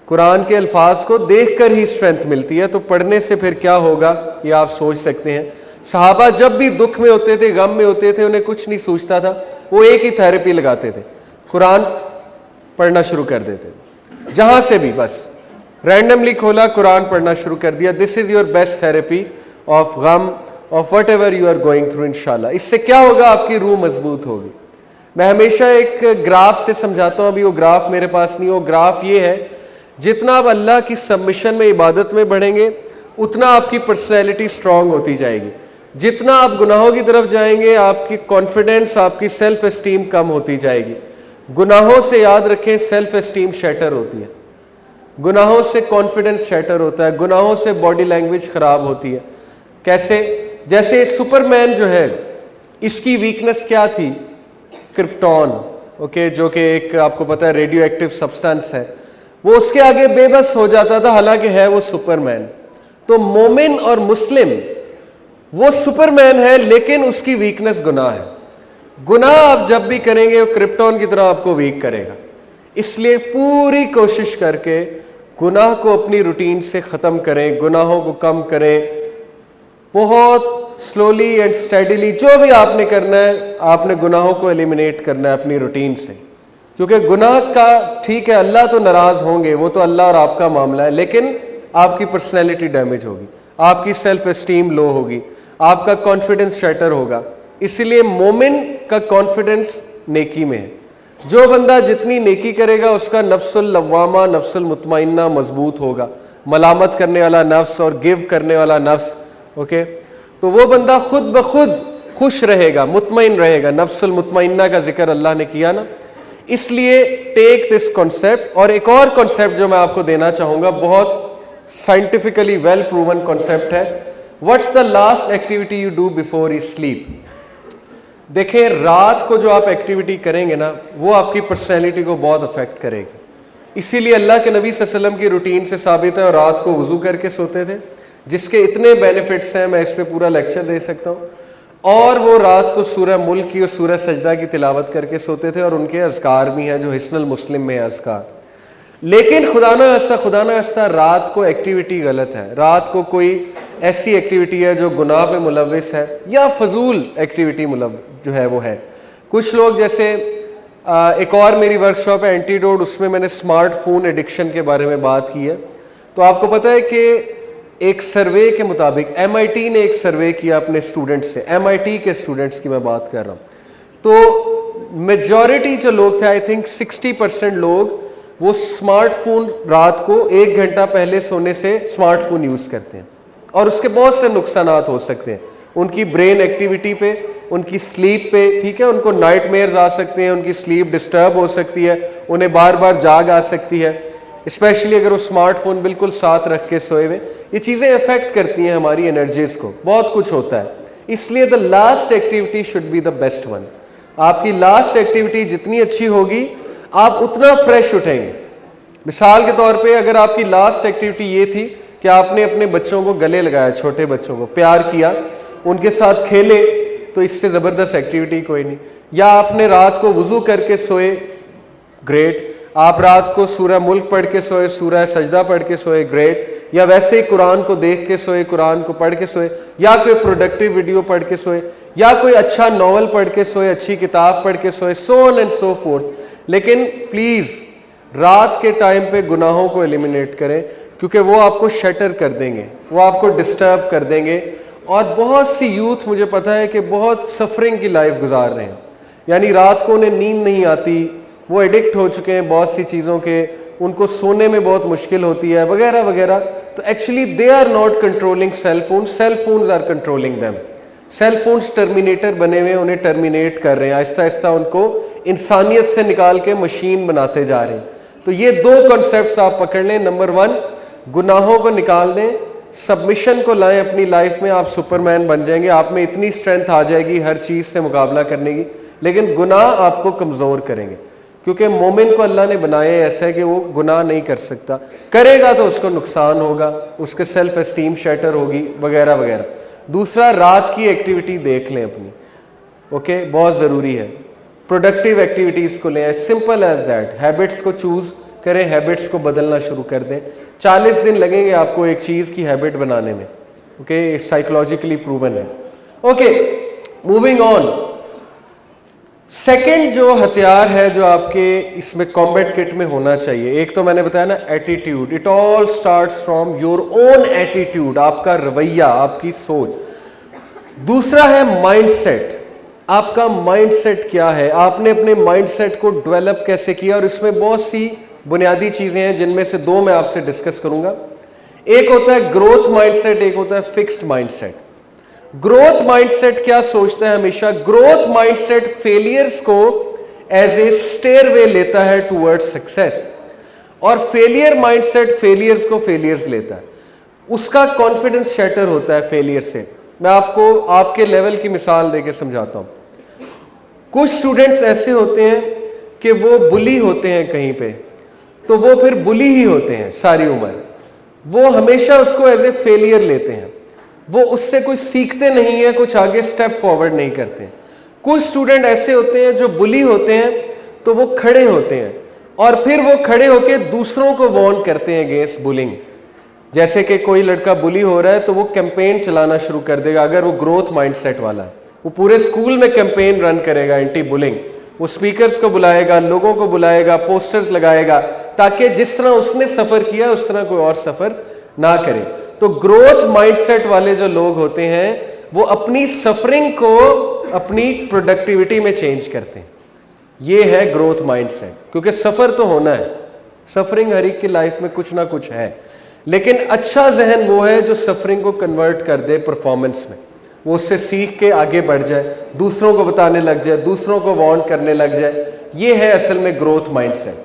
[SPEAKER 1] कुरान के अल्फाज को देख कर ही स्ट्रेंथ मिलती है, तो पढ़ने से फिर क्या होगा ये आप सोच सकते हैं। सहाबा जब भी दुख में होते थे, गम में होते थे, उन्हें कुछ नहीं सूझता था, वो एक ही थेरेपी लगाते थे, कुरान पढ़ना शुरू कर देते। जहाँ से भी बस रैंडमली खोला, कुरान पढ़ना शुरू कर दिया। This is your best therapy of गम, of whatever you are going through इंशाल्लाह। इससे क्या होगा? आपकी रूह मजबूत होगी। मैं हमेशा एक ग्राफ से समझाता हूँ, अभी वो ग्राफ मेरे पास नहीं। वो ग्राफ ये है, जितना आप अल्लाह की सबमिशन में, इबादत में बढ़ेंगे, उतना आपकी पर्सनैलिटी स्ट्रांग होती जाएगी। जितना आप गुनाहों की तरफ जाएंगे, आपकी कॉन्फिडेंस, आपकी सेल्फ एस्टीम कम होती जाएगी। गुनाहों से याद रखें, सेल्फ एस्टीम शैटर होती है, गुनाहों से कॉन्फिडेंस शैटर होता है, गुनाहों से बॉडी लैंग्वेज खराब होती है। कैसे? जैसे सुपरमैन जो है, इसकी वीकनेस क्या थी? क्रिप्टॉन, ओके, जो कि एक आपको पता है रेडियो एक्टिव सब्सटेंस है। वो उसके आगे बेबस हो जाता था, हालांकि है वो सुपरमैन। तो मोमिन और मुस्लिम, वो सुपरमैन है लेकिन उसकी वीकनेस गुनाह है। गुनाह आप जब भी करेंगे वो क्रिप्टॉन की तरह आपको वीक करेगा। इसलिए पूरी कोशिश करके गुनाह को अपनी रूटीन से ख़त्म करें, गुनाहों को कम करें। बहुत स्लोली एंड स्टेडीली जो भी आपने करना है, आपने गुनाहों को एलिमिनेट करना है अपनी रूटीन से। क्योंकि गुनाह का ठीक है, अल्लाह तो नाराज़ होंगे, वो तो अल्लाह और आपका मामला है, लेकिन आपकी पर्सनैलिटी डैमेज होगी, आपकी सेल्फ एस्टीम लो होगी, आपका कॉन्फिडेंस शैटर होगा। इसीलिए मोमिन का कॉन्फिडेंस नेकी में है। जो बंदा जितनी नेकी करेगा, उसका नफ्सुल लव्वामा, नफ्सुल मुतमइन्ना मजबूत होगा। मलामत करने वाला नफ्स और गिव करने वाला नफ्स, ओके, तो वो बंदा खुद ब खुद खुश रहेगा, मुतमइन रहेगा। नफ्सुल मुतमइन्ना का जिक्र अल्लाह ने किया ना, इसलिए टेक दिस कॉन्सेप्ट। और एक और कॉन्सेप्ट जो मैं आपको देना चाहूँगा, बहुत साइंटिफिकली वेल प्रूवन कॉन्सेप्ट है। What's the last activity you do before you sleep? देखें, रात को जो आप एक्टिविटी करेंगे ना, वो आपकी पर्सनैलिटी को बहुत अफेक्ट करेगी। इसीलिए अल्लाह के नबी सल्लल्लाहु अलैहि वसल्लम की रूटीन से साबित है, और रात को वज़ू करके सोते थे, जिसके इतने बेनिफिट्स हैं, मैं इस पर पूरा लेक्चर दे सकता हूँ। और वो रात को सूरह मुल्क की और सूरह सजदा की तिलावत करके सोते थे, और उनके अज़कार भी हैं जो हिस्नुल मुस्लिम में है अज़कार। लेकिन खुदा ना खास्ता रात को एक्टिविटी गलत है। रात को कोई ऐसी एक्टिविटी है जो गुनाह पे मुलव्विस है, या फजूल एक्टिविटी जो है वो है। कुछ लोग, जैसे एक और मेरी वर्कशॉप है एंटीडोट, उसमें मैंने स्मार्टफोन एडिक्शन के बारे में बात की है। तो आपको पता है कि एक सर्वे के मुताबिक MIT ने एक सर्वे किया अपने स्टूडेंट्स से, MIT के स्टूडेंट्स की मैं बात कर रहा हूँ। तो मेजॉरिटी जो लोग थे, आई थिंक 60% लोग, वो स्मार्टफोन रात को 1 घंटा पहले सोने से स्मार्टफोन यूज़ करते हैं, और उसके बहुत से नुकसानात हो सकते हैं उनकी ब्रेन एक्टिविटी पे, उनकी स्लीप पे, ठीक है, उनको नाइटमेयर्स आ सकते हैं, उनकी स्लीप डिस्टर्ब हो सकती है, उन्हें बार बार जाग आ सकती है, स्पेशली अगर वो स्मार्टफोन बिल्कुल साथ रख के सोए हुए। ये चीज़ें अफेक्ट करती हैं हमारी एनर्जीज को, बहुत कुछ होता है। इसलिए the last activity should be the best one. आपकी लास्ट एक्टिविटी जितनी अच्छी होगी, आप उतना फ्रेश उठेंगे। मिसाल के तौर पे, अगर आपकी लास्ट एक्टिविटी ये थी कि आपने अपने बच्चों को गले लगाया, छोटे बच्चों को प्यार किया, उनके साथ खेले, तो इससे ज़बरदस्त एक्टिविटी कोई नहीं। या आपने रात को वज़ू करके सोए, ग्रेट। आप रात को सूरह मुल्क पढ़ के सोए, सूरह सजदा पढ़ के सोए, ग्रेट, या वैसे ही कुरान को देख के सोए, कुरान को पढ़ के सोए, या कोई प्रोडक्टिव वीडियो पढ़ के सोए, या कोई अच्छा नॉवल पढ़ के सोए, अच्छी किताब पढ़ के सोए, so on and so fourth. लेकिन प्लीज रात के टाइम पे गुनाहों को एलिमिनेट करें, क्योंकि वो आपको शटर कर देंगे, वो आपको डिस्टर्ब कर देंगे। और बहुत सी यूथ मुझे पता है कि बहुत सफरिंग की लाइफ गुजार रहे हैं, यानी रात को उन्हें नींद नहीं आती, वो एडिक्ट हो चुके हैं बहुत सी चीज़ों के, उनको सोने में बहुत मुश्किल होती है वगैरह वगैरह। तो actually they are not controlling cell phone, cell phones are controlling them. Cell phones terminator बने हुए, उन्हें टर्मिनेट कर रहे हैं, आहिस्ता आहिस्ता उनको इंसानियत से निकाल के मशीन बनाते जा रहे हैं। तो ये दो कॉन्सेप्ट्स आप पकड़ लें। नंबर 1, गुनाहों को निकाल दें, सबमिशन को लाएं अपनी लाइफ में, आप सुपरमैन बन जाएंगे, आप में इतनी स्ट्रेंथ आ जाएगी हर चीज़ से मुकाबला करने की। लेकिन गुनाह आपको कमज़ोर करेंगे, क्योंकि मोमिन को अल्लाह ने बनाया ऐसा है कि वो गुनाह नहीं कर सकता, करेगा तो उसको नुकसान होगा, उसके सेल्फ एस्टीम शैटर होगी वगैरह वगैरह। दूसरा, रात की एक्टिविटी देख लें अपनी, ओके, बहुत ज़रूरी है। प्रोडक्टिव एक्टिविटीज़ को लें, सिंपल एज दैट। हैबिट्स को चूज़ करें, हैबिट्स को बदलना शुरू कर दें। 40 दिन लगेंगे आपको एक चीज़ की हैबिट बनाने में, ओके, साइकोलॉजिकली प्रूवन है। Okay, moving on. सेकंड जो हथियार है जो आपके इसमें कॉम्बैट किट में होना चाहिए, एक तो मैंने बताया ना, attitude. It all starts from your own attitude, आपका रवैया, आपकी सोच। दूसरा है माइंडसेट। आपका माइंडसेट क्या है, आपने अपने माइंडसेट को डेवलप कैसे किया, और इसमें बहुत सी बुनियादी चीजें हैं जिनमें से 2 मैं आपसे डिस्कस करूंगा। एक होता है ग्रोथ माइंडसेट, एक होता है फिक्स्ड माइंडसेट। ग्रोथ माइंडसेट क्या सोचता है हमेशा? ग्रोथ माइंडसेट फेलियर्स को एज ए स्टेयरवे लेता है टुवर्ड्स सक्सेस, और फेलियर माइंडसेट फेलियर्स को फेलियर्स लेता है, उसका कॉन्फिडेंस शैटर होता है फेलियर से। मैं आपको आपके लेवल की मिसाल देके समझाता हूं। कुछ स्टूडेंट्स ऐसे होते हैं कि वो बुली होते हैं कहीं पे, तो वो फिर बुली ही होते हैं सारी उम्र, वो हमेशा उसको एज ए फेलियर लेते हैं, वो उससे कुछ सीखते नहीं है, कुछ आगे स्टेप फॉरवर्ड नहीं करते। कुछ स्टूडेंट ऐसे होते हैं जो बुली होते हैं, तो वो खड़े होते हैं और फिर वो खड़े होकर दूसरों को वार्न करते हैं अगेंस्ट बुलिंग। जैसे कि कोई लड़का बुली हो रहा है तो वो कैंपेन चलाना शुरू कर देगा, अगर वो ग्रोथ माइंडसेट वाला है, वो पूरे स्कूल में कैंपेन रन करेगा एंटी बुलिंग। वो स्पीकर्स को बुलाएगा, लोगों को बुलाएगा, पोस्टर्स लगाएगा, ताकि जिस तरह उसने सफर किया उस तरह कोई और सफर ना करे। तो ग्रोथ माइंडसेट वाले जो लोग होते हैं वो अपनी सफरिंग को अपनी प्रोडक्टिविटी में चेंज करते हैं। ये है ग्रोथ माइंडसेट, क्योंकि सफर तो होना है, सफरिंग हर एक की लाइफ में कुछ ना कुछ है, लेकिन अच्छा जहन वो है जो सफरिंग को कन्वर्ट कर दे परफॉर्मेंस में, वो उससे सीख के आगे बढ़ जाए, दूसरों को बताने लग जाए, दूसरों को वार्न करने लग जाए। ये है असल में ग्रोथ माइंडसेट।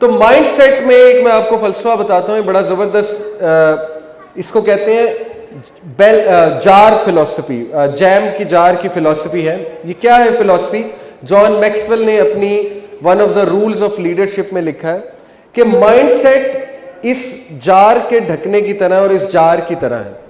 [SPEAKER 1] तो माइंडसेट में एक मैं आपको फलसफा बताता हूँ, बड़ा ज़बरदस्त, इसको कहते हैं जार फिलॉसफी, जैम की जार की फिलॉसफी है। ये क्या है फिलॉसफी? जॉन मैक्सवेल ने अपनी one of the rules of leadership में लिखा है कि माइंडसेट इस जार के ढकने की तरह और इस जार की तरह है।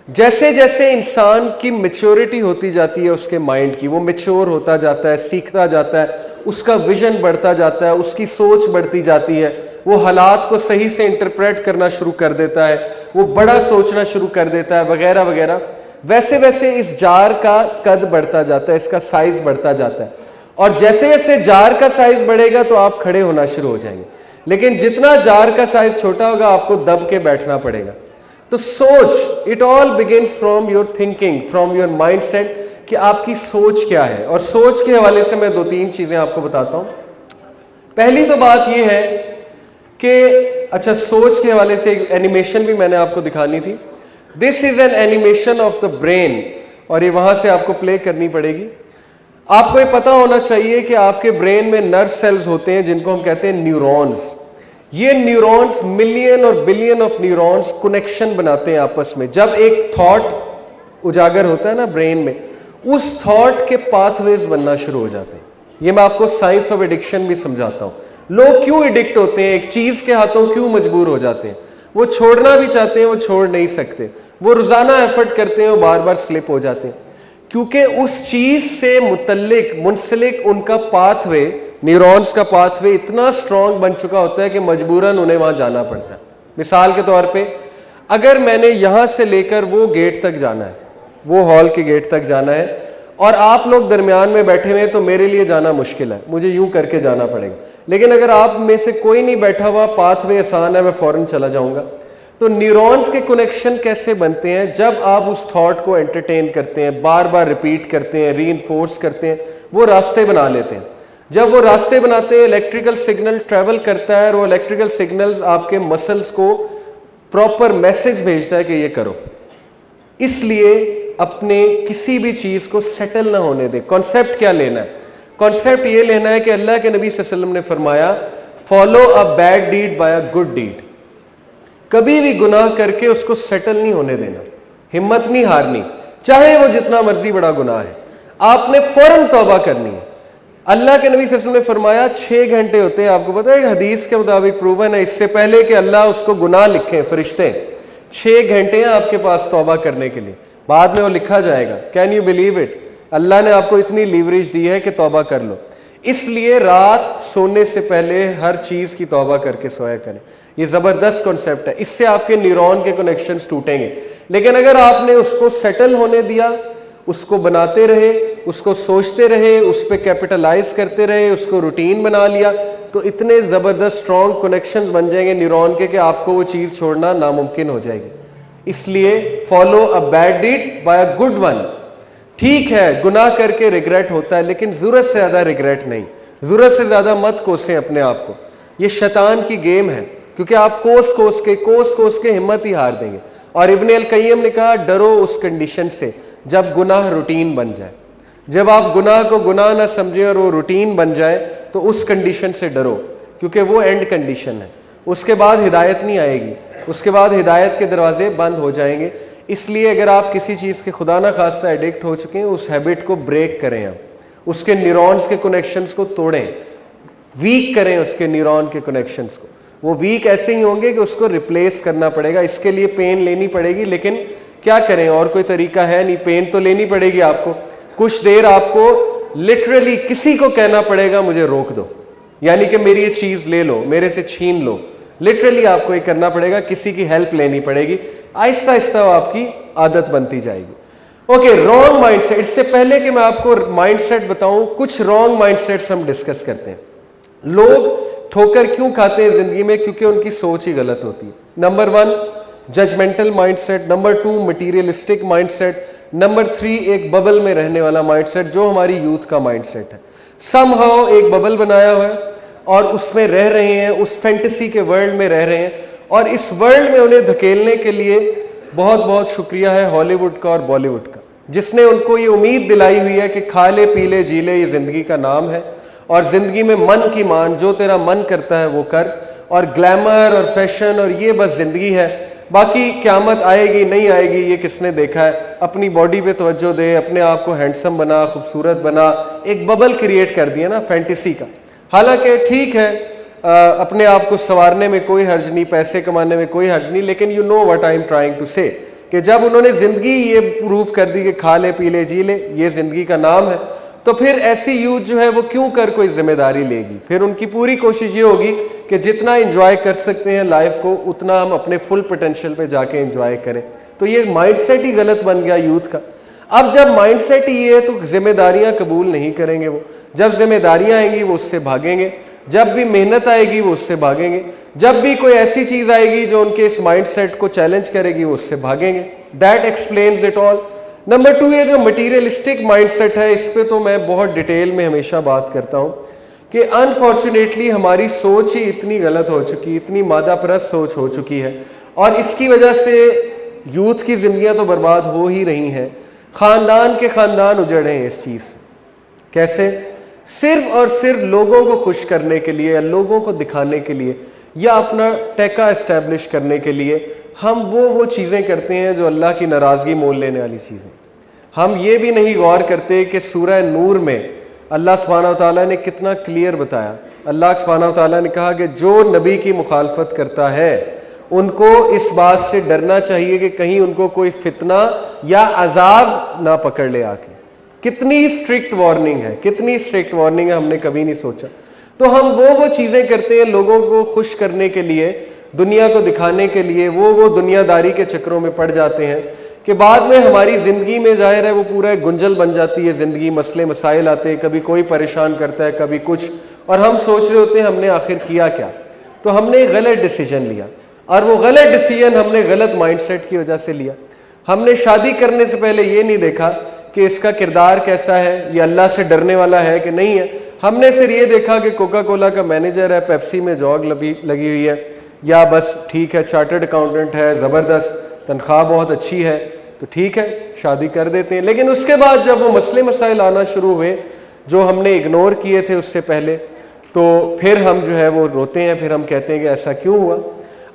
[SPEAKER 1] जैसे जैसे इंसान की मैच्योरिटी होती जाती है उसके माइंड की, वो मैच्योर होता जाता है, सीखता जाता है, उसका विजन बढ़ता जाता है, उसकी सोच बढ़ती जाती है, वो हालात को सही से इंटरप्रेट करना शुरू कर देता है, वो बड़ा सोचना शुरू कर देता है वगैरह वगैरह। वैसे वैसे इस जार का कद बढ़ता जाता है, इसका साइज बढ़ता जाता है, और जैसे जैसे जार का साइज बढ़ेगा तो आप खड़े होना शुरू हो जाएंगे, लेकिन जितना जार का साइज छोटा होगा आपको दब के बैठना पड़ेगा। तो सोच, it all begins from your thinking, from your mindset, कि आपकी सोच क्या है। और सोच के हवाले से मैं 2-3 चीजें आपको बताता हूं। पहली तो बात यह है कि अच्छा, सोच के हवाले से एक एनिमेशन भी मैंने आपको दिखानी थी। This is an animation of the brain, और ये वहां से आपको प्ले करनी पड़ेगी। आपको ये पता होना चाहिए कि आपके ब्रेन में नर्व सेल्स होते हैं जिनको हम कहते हैं न्यूरॉन्स। ये न्यूरॉन्स, मिलियन और बिलियन ऑफ न्यूरॉन्स कनेक्शन बनाते हैं आपस में। जब एक थॉट उजागर होता है ना ब्रेन में, उस थॉट के पाथवेज बनना शुरू हो जाते हैं। ये मैं आपको साइंस ऑफ एडिक्शन भी समझाता हूं। लोग क्यों एडिक्ट होते हैं, एक चीज के हाथों क्यों मजबूर हो जाते हैं? वो छोड़ना भी चाहते हैं, वो छोड़ नहीं सकते, वो रोजाना एफर्ट करते हैं, वो बार बार स्लिप हो जाते हैं, क्योंकि उस चीज से मुतल्लिक मुंसलिक उनका पाथवे न्यूरॉन्स का पाथवे इतना स्ट्रांग बन चुका होता है कि मजबूरन उन्हें वहां जाना पड़ता है। मिसाल के तौर पे अगर मैंने यहां से लेकर वो गेट तक जाना है, वो हॉल के गेट तक जाना है, और आप लोग दरमियान में बैठे हुए हैं, तो मेरे लिए जाना मुश्किल है, मुझे यूं करके जाना पड़ेगा। लेकिन अगर आप में से कोई नहीं बैठा हुआ, पाथवे आसान है, मैं फौरन चला जाऊंगा। तो न्यूरॉन्स के कनेक्शन कैसे बनते हैं? जब आप उस थॉट को एंटरटेन करते हैं, बार बार रिपीट करते हैं, रीइंफोर्स करते हैं, वो रास्ते बना लेते हैं। जब वो रास्ते बनाते हैं, इलेक्ट्रिकल सिग्नल ट्रेवल करता है, और वो इलेक्ट्रिकल सिग्नल्स आपके मसल्स को प्रॉपर मैसेज भेजता है कि ये करो। इसलिए अपने किसी भी चीज को सेटल ना होने दे। कॉन्सेप्ट क्या लेना है? कॉन्सेप्ट ये लेना है कि अल्लाह के नबी सल्लल्लाहु अलैहि वसल्लम ने फरमाया, follow a bad deed by a good deed. कभी भी गुनाह करके उसको सेटल नहीं होने देना, हिम्मत नहीं हारनी, चाहे वो जितना मर्जी बड़ा गुनाह है, आपने फौरन तौबा करनी है। अल्लाह के नबी सल्लल्लाहु अलैहि वसल्लम ने फरमाया 6 घंटे होते हैं, आपको पता है हदीस के मुताबिक प्रूवन है, इससे पहले कि अल्लाह उसको गुनाह लिखे फरिश्ते 6 घंटे हैं आपके पास तौबा करने के लिए, बाद में वो लिखा जाएगा। Can you believe it? Allah ने आपको इतनी लीवरेज दी है कि तौबा कर लो। इसलिए रात सोने से पहले हर चीज की तौबा करके सोया करें। ये जबरदस्त कॉन्सेप्ट है, इससे आपके न्यूरॉन के कनेक्शंस टूटेंगे। लेकिन अगर आपने उसको सेटल होने दिया, उसको बनाते रहे, उसको सोचते रहे, उस पर कैपिटलाइज करते रहे, उसको रूटीन बना लिया, तो इतने जबरदस्त स्ट्रॉन्ग कनेक्शंस बन जाएंगे न्यूरॉन के कि आपको वो चीज छोड़ना नामुमकिन हो जाएगी। इसलिए follow a bad deed by a good one. ठीक है, गुनाह करके रिग्रेट होता है, लेकिन जरूरत से ज्यादा रिग्रेट नहीं, जरूरत से ज्यादा मत कोसें अपने आप को। ये शैतान की गेम है, क्योंकि आप कोस कोस के हिम्मत ही हार देंगे। और इब्न अल कय्यम ने कहा, डरो उस कंडीशन से जब गुनाह रूटीन बन जाए। जब आप गुनाह को गुनाह ना समझें और वो रूटीन बन जाए, तो उस कंडीशन से डरो, क्योंकि वो एंड कंडीशन है। उसके बाद हिदायत नहीं आएगी, उसके बाद हिदायत के दरवाजे बंद हो जाएंगे। इसलिए अगर आप किसी चीज़ के खुदा ना खास्ता एडिक्ट हो चुके हैं, उस हैबिट को ब्रेक करें, आप उसके न्यूरॉन्स के कनेक्शंस को तोड़ें, वीक करें उसके न्यूरॉन के कनेक्शंस को। वो वीक ऐसे ही होंगे कि उसको रिप्लेस करना पड़ेगा, इसके लिए पेन लेनी पड़ेगी। लेकिन क्या करें, और कोई तरीका है नहीं, पेन तो लेनी पड़ेगी आपको। कुछ देर आपको लिटरली किसी को कहना पड़ेगा मुझे रोक दो, यानी कि मेरी ये चीज़ ले लो, मेरे से छीन लो। लिटरली आपको ये करना पड़ेगा, किसी की हेल्प लेनी पड़ेगी। आहिस्ता आहिस्ता आपकी आदत बनती जाएगी। Okay, wrong mindset. इससे पहले कि मैं आपको माइंडसेट बताऊं, कुछ रॉन्ग माइंडसेट्स हम डिस्कस करते हैं। लोग ठोकर क्यों खाते हैं जिंदगी में? क्योंकि उनकी सोच ही गलत होती है। Number 1 judgmental mindset, number 2 materialistic mindset, number 3 एक बबल में रहने वाला माइंडसेट, जो हमारी यूथ का माइंडसेट है। समहाउ एक बबल बनाया हुआ है और उसमें रह रहे हैं, उस फैंटेसी के वर्ल्ड में रह रहे हैं, और इस वर्ल्ड में उन्हें धकेलने के लिए बहुत बहुत शुक्रिया है हॉलीवुड का और बॉलीवुड का, जिसने उनको ये उम्मीद दिलाई हुई है कि खा ले पी ले जी ले, ये जिंदगी का नाम है, और जिंदगी में मन की मान, जो तेरा मन करता है वो कर, और ग्लैमर और फैशन और ये बस जिंदगी है। बाकी क़यामत आएगी नहीं आएगी ये किसने देखा है। अपनी बॉडी पे तवज्जो दे, अपने आप को हैंडसम बना, खूबसूरत बना, एक बबल क्रिएट कर दिया ना फैंटेसी का। हालांकि ठीक है, अपने आप को संवारने में कोई हर्ज नहीं, पैसे कमाने में कोई हर्ज नहीं, लेकिन you know what I am trying to say, कि जब उन्होंने जिंदगी ये प्रूव कर दी कि खा ले पी ले जी ले ये जिंदगी का नाम है, तो फिर ऐसी यूथ जो है वो क्यों कर कोई जिम्मेदारी लेगी। फिर उनकी पूरी कोशिश ये होगी कि जितना एंजॉय कर सकते हैं लाइफ को, उतना हम अपने फुल पोटेंशियल पे जाके एंजॉय करें। तो ये माइंडसेट ही गलत बन गया यूथ का। अब जब माइंडसेट ही है तो जिम्मेदारियां कबूल नहीं करेंगे वो। जब जिम्मेदारियां आएंगी वो उससे भागेंगे, जब भी मेहनत आएगी वो उससे भागेंगे, जब भी कोई ऐसी चीज आएगी जो उनके इस माइंडसेट को चैलेंज करेगी वो उससे भागेंगे। That explains it all. Number 2 ये जो मटीरियलिस्टिक माइंडसेट है, इस पे तो मैं बहुत डिटेल में हमेशा बात करता हूँ कि अनफॉर्चुनेटली हमारी सोच ही इतनी गलत हो चुकी, इतनी मादापरस्त सोच हो चुकी है, और इसकी वजह से यूथ की जिंदगियां तो बर्बाद हो ही रही हैं। खानदान के खानदान उजड़े हैं इस चीज़ से। कैसे? सिर्फ और सिर्फ लोगों को खुश करने के लिए, या लोगों को दिखाने के लिए, या अपना टेका एस्टेब्लिश करने के लिए हम वो चीज़ें करते हैं जो अल्लाह की नाराज़गी मोल लेने वाली चीज़ें। हम ये भी नहीं गौर करते कि सूरह नूर में अल्लाह सुब्हानहू तआला ने कितना क्लियर बताया। अल्लाह सुब्हानहू तआला ने कहा कि जो नबी की मुखालफत करता है उनको इस बात से डरना चाहिए कि कहीं उनको कोई फितना या अजाब ना पकड़ ले आके। कितनी स्ट्रिक्ट वार्निंग है, कितनी स्ट्रिक्ट वार्निंग है, हमने कभी नहीं सोचा। तो हम वो चीज़ें करते हैं लोगों को खुश करने के लिए, दुनिया को दिखाने के लिए, वो दुनियादारी के चक्रों में पड़ जाते हैं कि बाद में हमारी ज़िंदगी में ज़ाहिर है वो पूरा एक गुंजल बन जाती है ज़िंदगी, मसले मसाइल आते हैं, कभी कोई परेशान करता है, कभी कुछ, और हम सोच रहे होते हैं हमने आखिर किया क्या। तो हमने गलत डिसीजन लिया, और वो गलत डिसीजन हमने गलत माइंडसेट की वजह से लिया। हमने शादी करने से पहले ये नहीं देखा कि इसका किरदार कैसा है, ये अल्लाह से डरने वाला है कि नहीं है। हमने सिर्फ ये देखा कि कोका कोला का मैनेजर है, पेप्सी में जॉब लगी हुई है, या बस ठीक है चार्टर्ड अकाउंटेंट है, ज़बरदस्त तनख्वाह बहुत अच्छी है, तो ठीक है शादी कर देते हैं। लेकिन उसके बाद जब वो मसले मसाइल आना शुरू हुए जो हमने इग्नोर किए थे उससे पहले, तो फिर हम जो है वो रोते हैं, फिर हम कहते हैं कि ऐसा क्यों हुआ।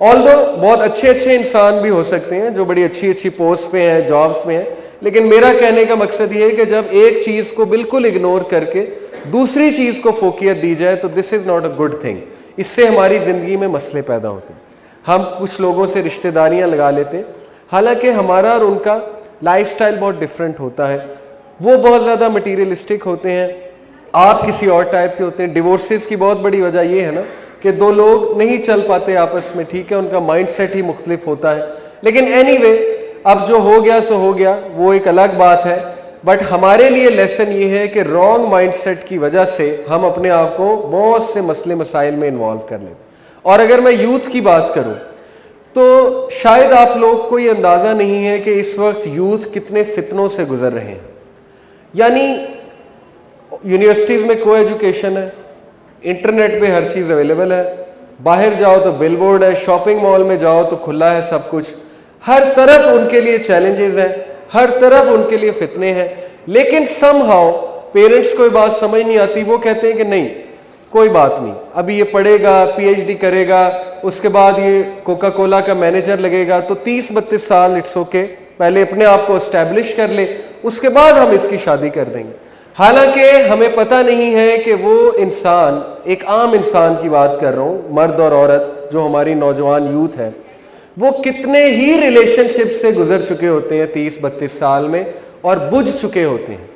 [SPEAKER 1] ऑल्दो बहुत अच्छे इंसान भी हो सकते हैं जो बड़ी अच्छी पोस्ट पे हैं, जॉब्स में हैं, लेकिन मेरा कहने का मकसद ये है कि जब एक चीज़ को बिल्कुल इग्नोर करके दूसरी चीज़ को फोकियत दी जाए तो this is not a good thing. इससे हमारी ज़िंदगी में मसले पैदा होते हैं। हम कुछ लोगों से रिश्तेदारियां लगा लेते हैं, हालांकि हमारा और उनका लाइफस्टाइल बहुत डिफरेंट होता है। वो बहुत ज़्यादा मटीरियलिस्टिक होते हैं, आप किसी और टाइप के होते हैं। डिवोर्सेस की बहुत बड़ी वजह ये है ना कि दो लोग नहीं चल पाते आपस में, ठीक है, उनका माइंडसेट ही मुख्तलिफ होता है। लेकिन एनीवे, अब जो हो गया सो हो गया, वो एक अलग बात है। बट हमारे लिए लेसन ये है कि रॉन्ग माइंडसेट की वजह से हम अपने आप को बहुत से मसले मसाइल में इन्वॉल्व कर लेते। और अगर मैं यूथ की बात करूं तो शायद आप लोग को ये अंदाज़ा नहीं है कि इस वक्त यूथ कितने फितनों से गुजर रहे हैं। यानी यूनिवर्सिटीज़ में को एजुकेशन है, इंटरनेट पे हर चीज़ अवेलेबल है, बाहर जाओ तो बिलबोर्ड है, शॉपिंग मॉल में जाओ तो खुला है सब कुछ, हर तरफ उनके लिए चैलेंजेस हैं, हर तरफ उनके लिए फितने हैं। लेकिन समहाउ पेरेंट्स को ये बात समझ नहीं आती, वो कहते हैं कि नहीं कोई बात नहीं, अभी ये पढ़ेगा, पीएचडी करेगा, उसके बाद ये कोका कोला का मैनेजर लगेगा, तो 30-32 साल इट्स ओके, पहले अपने आप को एस्टैब्लिश कर ले, उसके बाद हम इसकी शादी कर देंगे। हालांकि हमें पता नहीं है कि वो इंसान, एक आम इंसान की बात कर रहा हूँ, मर्द और औरत जो हमारी नौजवान यूथ है, वो कितने ही रिलेशनशिप से गुजर चुके होते हैं 30-32 साल में, और बुझ चुके होते हैं।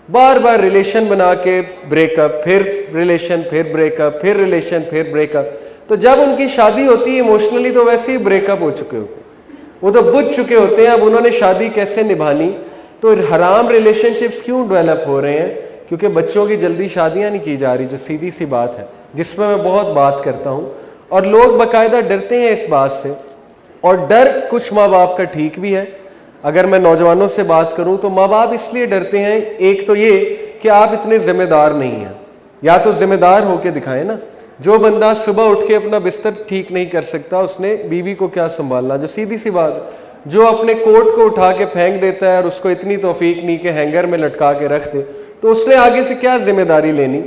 [SPEAKER 1] बार बार रिलेशन बना के ब्रेकअप, फिर रिलेशन, फिर ब्रेकअप, फिर रिलेशन, फिर ब्रेकअप। तो जब उनकी शादी होती है इमोशनली तो वैसे ही ब्रेकअप हो चुके होते हैं, वो तो बुझ चुके होते हैं। अब उन्होंने शादी कैसे निभानी, तो हराम रिलेशनशिप्स क्यों डेवलप हो रहे हैं, क्योंकि बच्चों की जल्दी शादियां नहीं की जा रही, जो सीधी सी बात है, जिसमें मैं बहुत बात करता हूँ। और लोग बाकायदा डरते हैं इस बात से, और डर कुछ माँ बाप का ठीक भी है। अगर मैं नौजवानों से बात करूं तो माँ बाप इसलिए डरते हैं, एक तो ये कि आप इतने जिम्मेदार नहीं हैं, या तो जिम्मेदार होके दिखाएं ना। जो बंदा सुबह उठ के अपना बिस्तर ठीक नहीं कर सकता, उसने बीवी को क्या संभालना, जो सीधी सी बात। जो अपने कोट को उठा के फेंक देता है और उसको इतनी तौफीक नहीं कि हैंगर में लटका के रख दे, तो उसने आगे से क्या जिम्मेदारी लेनी।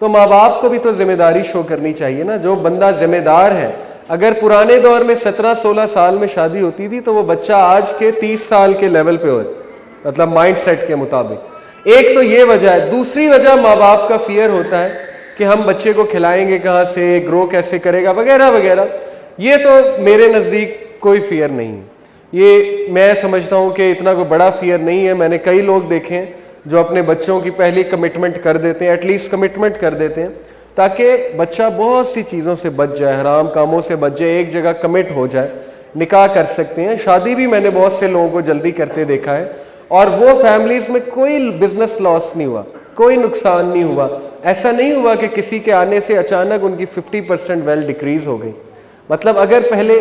[SPEAKER 1] तो माँ बाप को भी तो जिम्मेदारी शो करनी चाहिए ना। जो बंदा जिम्मेदार है, अगर पुराने दौर में 17-16 साल में शादी होती थी तो वो बच्चा आज के 30 साल के लेवल पे हो, मतलब माइंडसेट के मुताबिक। एक तो ये वजह है। दूसरी वजह माँ बाप का फियर होता है कि हम बच्चे को खिलाएंगे कहाँ से, ग्रो कैसे करेगा, वगैरह वगैरह। ये तो मेरे नज़दीक कोई फियर नहीं है, ये मैं समझता हूँ कि इतना कोई बड़ा फियर नहीं है। मैंने कई लोग देखे हैं जो अपने बच्चों की पहली कमिटमेंट कर देते हैं, एटलीस्ट कमिटमेंट कर देते हैं, ताकि बच्चा बहुत सी चीज़ों से बच जाए, हराम कामों से बच जाए, एक जगह कमिट हो जाए, निकाह कर सकते हैं। शादी भी मैंने बहुत से लोगों को जल्दी करते देखा है, और वो फैमिलीज़ में कोई बिजनेस लॉस नहीं हुआ, कोई नुकसान नहीं हुआ। ऐसा नहीं हुआ कि किसी के आने से अचानक उनकी 50% वेल्थ डिक्रीज़ हो गई। मतलब अगर पहले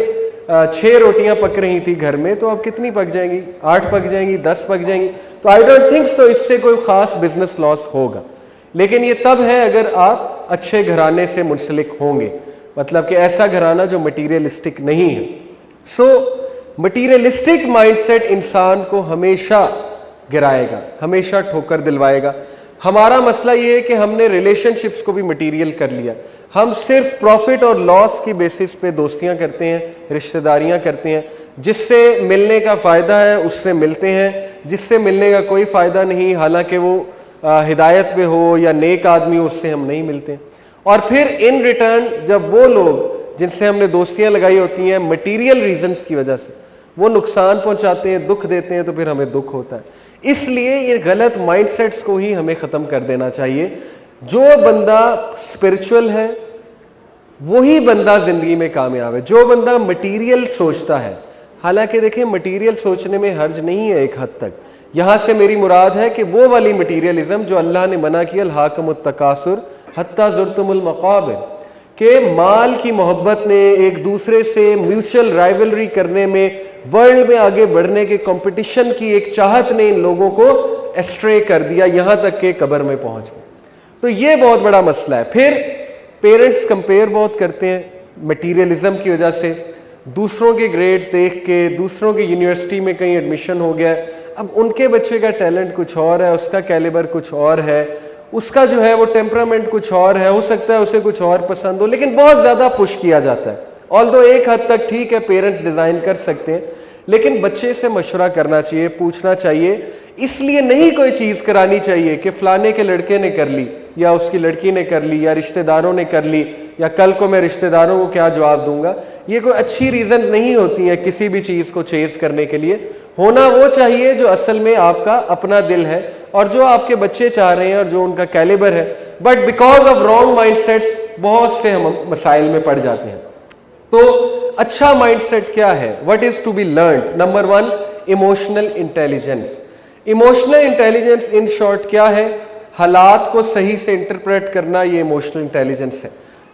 [SPEAKER 1] 6 रोटियां पक रही थी घर में, तो अब कितनी पक जाएंगी, 8 पक जाएंगी, 10 पक जाएंगी। तो आई डोंट थिंक सो इससे कोई ख़ास बिजनेस लॉस होगा। लेकिन ये तब है अगर आप अच्छे घराने से मुंसलिक होंगे, मतलब कि ऐसा घराना जो मटीरियलिस्टिक नहीं है। सो मटीरियलिस्टिक माइंडसेट इंसान को हमेशा गिराएगा, हमेशा ठोकर दिलवाएगा। हमारा मसला ये है कि हमने रिलेशनशिप्स को भी मटीरियल कर लिया। हम सिर्फ प्रॉफिट और लॉस की बेसिस पे दोस्तियां करते हैं, रिश्तेदारियां करते हैं। जिससे मिलने का फ़ायदा है उससे मिलते हैं, जिससे मिलने का कोई फ़ायदा नहीं, हालांकि वो हिदायत पे हो या नेक आदमी हो, उससे हम नहीं मिलते। और फिर इन रिटर्न जब वो लोग जिनसे हमने दोस्तियां लगाई होती हैं मटेरियल रीजंस की वजह से वो नुकसान पहुंचाते हैं, दुख देते हैं, तो फिर हमें दुख होता है। इसलिए ये गलत माइंडसेट्स को ही हमें ख़त्म कर देना चाहिए। जो बंदा स्पिरिचुअल है वही बंदा जिंदगी में कामयाब है। जो बंदा मटेरियल सोचता है, हालांकि देखें मटेरियल सोचने में हर्ज नहीं है एक हद तक, यहां से मेरी मुराद है कि वो वाली मटेरियलिज्म जो अल्लाह ने मना किया, हाकुमुत तकासुर हत्ता ज़ुरतुमुल मक़ाबिर, के माल की मोहब्बत ने एक दूसरे से म्यूचुअल राइवलरी करने में, वर्ल्ड में आगे बढ़ने के कंपटीशन की एक चाहत ने इन लोगों को एस्ट्रे कर दिया, यहां तक के कब्र में पहुंच गए। तो ये बहुत बड़ा मसला है। फिर पेरेंट्स कंपेयर बहुत करते हैं मटीरियलिज्म की वजह से, दूसरों के ग्रेड्स देख के, दूसरों के यूनिवर्सिटी में कहीं एडमिशन हो गया, अब उनके बच्चे का टैलेंट कुछ और है, उसका कैलिबर कुछ और है, उसका जो है वो टेम्परामेंट कुछ और है, हो सकता है उसे कुछ और पसंद हो, लेकिन बहुत ज़्यादा पुश किया जाता है। ऑल्दो एक हद तक ठीक है, पेरेंट्स डिज़ाइन कर सकते हैं, लेकिन बच्चे से मशवरा करना चाहिए, पूछना चाहिए। इसलिए नहीं कोई चीज़ करानी चाहिए कि फ़लाने के लड़के ने कर ली या उसकी लड़की ने कर ली या रिश्तेदारों ने कर ली या कल को मैं रिश्तेदारों को क्या जवाब दूंगा। ये कोई अच्छी रीज़न नहीं होती है किसी भी चीज़ को चेज़ करने के लिए। होना वो चाहिए जो असल में आपका अपना दिल है और जो आपके बच्चे चाह रहे हैं और जो उनका कैलिबर है। But because of wrong mindsets बहुत से हम मसाइल में पड़ जाते हैं। तो अच्छा माइंडसेट क्या है? What is to be learned? Number 1, emotional intelligence. Emotional intelligence in short क्या है? हालात को सही से इंटरप्रेट करना, ये इमोशनल इंटेलिजेंस है।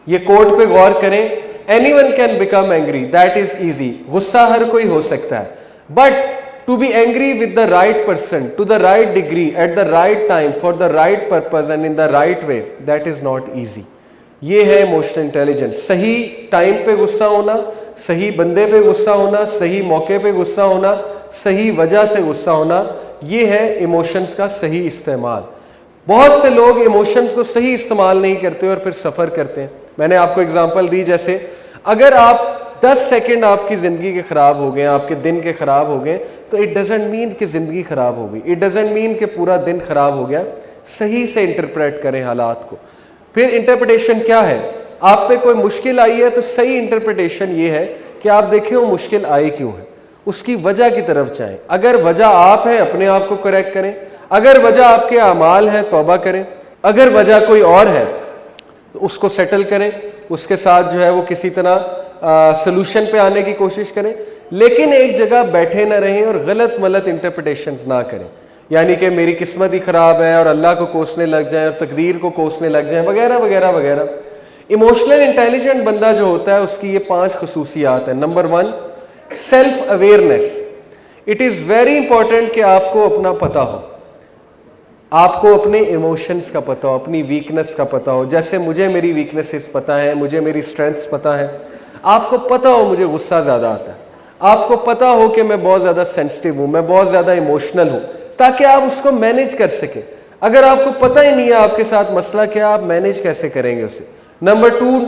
[SPEAKER 1] ये कोड पे गौर करें, anyone can become angry, that is easy. गुस्सा हर कोई हो सकता है, but to be angry with the right person, to the right degree, at the right time, for the right purpose and in the right way, that is not easy. ये है emotional intelligence. सही time पे गुस्सा होना, सही बंदे पे गुस्सा होना, सही मौके पे गुस्सा होना, सही वजह से गुस्सा होना, ये है इमोशंस का सही इस्तेमाल। बहुत से लोग इमोशंस को सही इस्तेमाल नहीं करते और फिर सफ़र करते हैं। मैंने आपको एग्जांपल दी, जैसे अगर आप 10 सेकंड आपकी ज़िंदगी के ख़राब हो गए, आपके दिन के ख़राब हो गए, तो इट डजेंट मीन कि ज़िंदगी ख़राब हो गई, इट डजेंट मीन कि पूरा दिन ख़राब हो गया। सही से इंटरप्रेट करें हालात को। फिर इंटरप्रिटेशन क्या है? आप पे कोई मुश्किल आई है तो सही इंटरप्रिटेशन ये है कि आप देखें वो मुश्किल आई क्यों है, उसकी वजह की तरफ जाएं। अगर वजह आप हैं, अपने आप को करेक्ट करें। अगर वजह आपके अमाल हैं, तौबा करें। अगर वजह कोई और है तो उसको सेटल करें, उसके साथ जो है वो किसी तरह सोल्यूशन पे आने की कोशिश करें, लेकिन एक जगह बैठे ना रहें और गलत मलत इंटरप्रिटेशंस ना करें, यानी कि मेरी किस्मत ही ख़राब है और अल्लाह को कोसने लग जाएं और तकदीर को कोसने लग जाएं, वगैरह वगैरह वगैरह। इमोशनल इंटेलिजेंट बंदा जो होता है उसकी ये 5 खसूसियात हैं। Number 1, self awareness. It is very important कि आपको अपना पता हो, आपको अपने इमोशंस का पता हो, अपनी वीकनेस का पता हो। जैसे मुझे मेरी वीकनेसेस पता है, मुझे मेरी स्ट्रेंथ्स पता है। आपको पता हो मुझे गुस्सा ज़्यादा आता है, आपको पता हो कि मैं बहुत ज़्यादा सेंसिटिव हूँ, मैं बहुत ज़्यादा इमोशनल हूँ, ताकि आप उसको मैनेज कर सकें। अगर आपको पता ही नहीं है आपके साथ मसला क्या, आप मैनेज कैसे करेंगे उसे? Number 2,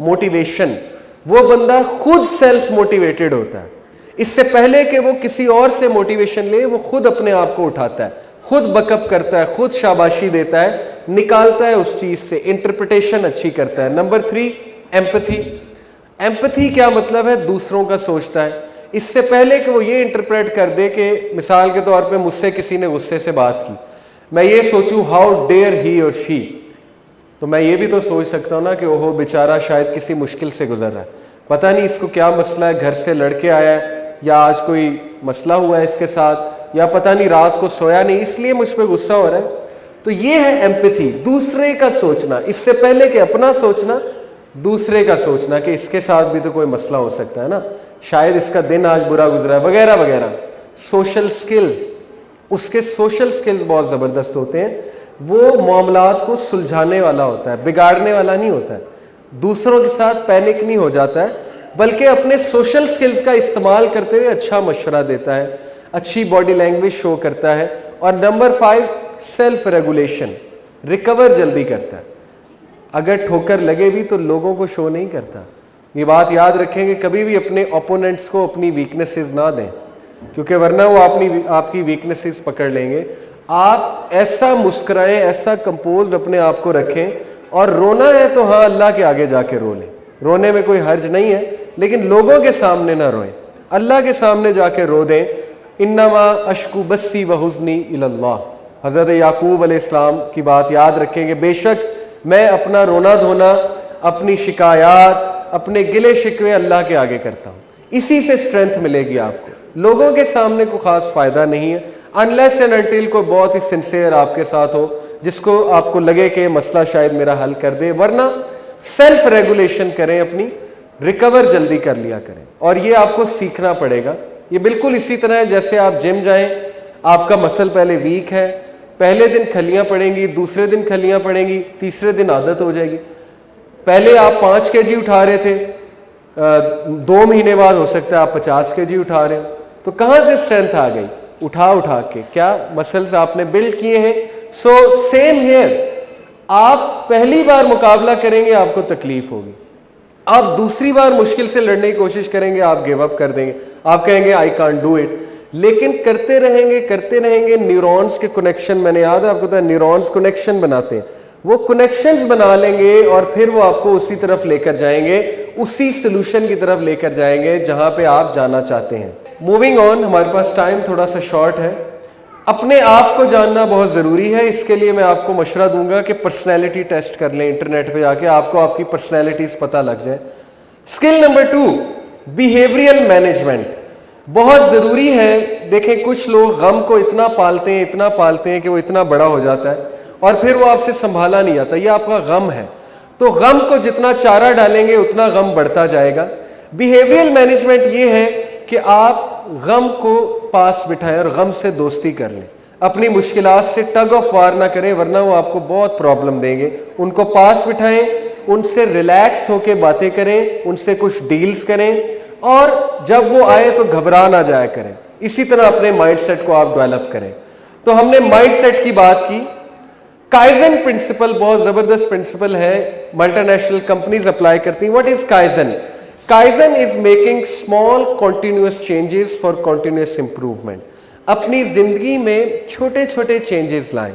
[SPEAKER 1] motivation. वो बंदा खुद सेल्फ मोटिवेटेड होता है, इससे पहले कि वो किसी और से मोटिवेशन ले, वो खुद अपने आप को उठाता है, खुद बकअप करता है, खुद शाबाशी देता है, निकालता है उस चीज़ से, इंटरप्रिटेशन अच्छी करता है। Number 3, empathy. एम्पैथी क्या मतलब है? दूसरों का सोचता है, इससे पहले कि वो ये इंटरप्रेट कर दे कि मिसाल के तौर पे मुझसे किसी ने गुस्से से बात की, मैं ये सोचूं हाउ डेयर ही और शी, तो मैं ये भी तो सोच सकता हूँ ना कि ओहो बेचारा शायद किसी मुश्किल से गुजर रहा है, पता नहीं इसको क्या मसला है, घर से लड़के आया है या आज कोई मसला हुआ है इसके साथ, या पता नहीं रात को सोया नहीं इसलिए मुझ पर गुस्सा हो रहा है। तो ये है एम्पैथी, दूसरे का सोचना, इससे पहले कि अपना सोचना, दूसरे का सोचना कि इसके साथ भी तो कोई मसला हो सकता है ना, शायद इसका दिन आज बुरा गुजरा है, वगैरह वगैरह। सोशल स्किल्स, उसके सोशल स्किल्स बहुत ज़बरदस्त होते हैं। वो मामलात को सुलझाने वाला होता है, बिगाड़ने वाला नहीं होता है, दूसरों के साथ पैनिक नहीं हो जाता है, बल्कि अपने सोशल स्किल्स का इस्तेमाल करते हुए अच्छा मशवरा देता है, अच्छी बॉडी लैंग्वेज शो करता है। और नंबर 5, सेल्फ रेगुलेशन, रिकवर जल्दी करता है। अगर ठोकर लगे भी तो लोगों को शो नहीं करता। ये बात याद रखेंगे, कभी भी अपने ओपोनेंट्स को अपनी वीकनेसेस ना दें, क्योंकि वरना वो आपकी वीकनेसेस पकड़ लेंगे। आप ऐसा मुस्कुराएं, ऐसा कंपोज्ड अपने आप को रखें, और रोना है तो हाँ अल्लाह के आगे जाके रो लें, रोने में कोई हर्ज नहीं है, लेकिन लोगों के सामने ना रोएं, अल्लाह के सामने जाके रो दें। इन्नमा अश्कु बस्सी व हुज़्नी इलल्लाह, हज़रत याकूब अलैहिस्सलाम की बात याद रखेंगे, बेशक मैं अपना रोना धोना, अपनी शिकायत, अपने गिले शिकवे अल्लाह के आगे करता हूँ। इसी से स्ट्रेंथ मिलेगी आपको। लोगों के सामने कोई खास फायदा नहीं है, अनलेस एंड अनटिल कोई बहुत ही सिंसियर आपके साथ हो, जिसको आपको लगे कि मसला शायद मेरा हल कर दे। वरना सेल्फ रेगुलेशन करें, अपनी रिकवर जल्दी कर लिया करें, और ये आपको सीखना पड़ेगा। ये बिल्कुल इसी तरह है जैसे आप जिम जाएं, आपका मसल पहले वीक है, पहले दिन खलियां पड़ेंगी, दूसरे दिन खलियां पड़ेंगी, तीसरे दिन आदत हो जाएगी। पहले आप 5 kg उठा रहे थे, 2 महीने बाद हो सकता है आप 50 kg उठा रहे हो। तो कहाँ से स्ट्रेंथ आ गई? उठा उठा के। क्या मसल्स आपने बिल्ड किए हैं? सो सेम हियर, आप पहली बार मुकाबला करेंगे आपको तकलीफ होगी, आप दूसरी बार मुश्किल से लड़ने की कोशिश करेंगे, आप गिव अप कर देंगे, आप कहेंगे आई कांट डू इट। लेकिन करते रहेंगे, न्यूरॉन्स के कनेक्शन, मैंने याद है आपको, न्यूरॉन्स कनेक्शन बनाते हैं, वो कनेक्शंस बना लेंगे और फिर वो आपको उसी तरफ लेकर जाएंगे, उसी सोल्यूशन की तरफ लेकर जाएंगे जहां पे आप जाना चाहते हैं। मूविंग ऑन, हमारे पास टाइम थोड़ा सा शॉर्ट है। अपने आप को जानना बहुत ज़रूरी है। इसके लिए मैं आपको मशवरा दूंगा कि पर्सनैलिटी टेस्ट कर लें, इंटरनेट पे जाके आपको आपकी पर्सनैलिटीज़ पता लग जाए। स्किल नंबर 2, बिहेवियरल मैनेजमेंट, बहुत ज़रूरी है। देखें, कुछ लोग गम को इतना पालते हैं कि वो इतना बड़ा हो जाता है और फिर वो आपसे संभाला नहीं जाता। ये आपका गम है, तो गम को जितना चारा डालेंगे उतना गम बढ़ता जाएगा। बिहेवियरल मैनेजमेंट ये है कि आप गम को पास बिठाएं और गम से दोस्ती कर लें। अपनी मुश्किलात से टग ऑफ वार ना करें, वरना वो आपको बहुत प्रॉब्लम देंगे। उनको पास बिठाएं, उनसे रिलैक्स होकर बातें करें, उनसे कुछ डील्स करें, और जब वो आए तो घबरा ना जाया करें। इसी तरह अपने माइंडसेट को आप डेवलप करें। तो हमने माइंडसेट की बात की। काइजन प्रिंसिपल बहुत जबरदस्त प्रिंसिपल है, मल्टीनेशनल कंपनीज अप्लाई करती हैं। What is kaizen? Kaizen is making small continuous changes for continuous improvement. अपनी जिंदगी में छोटे छोटे चेंजेस लाएं,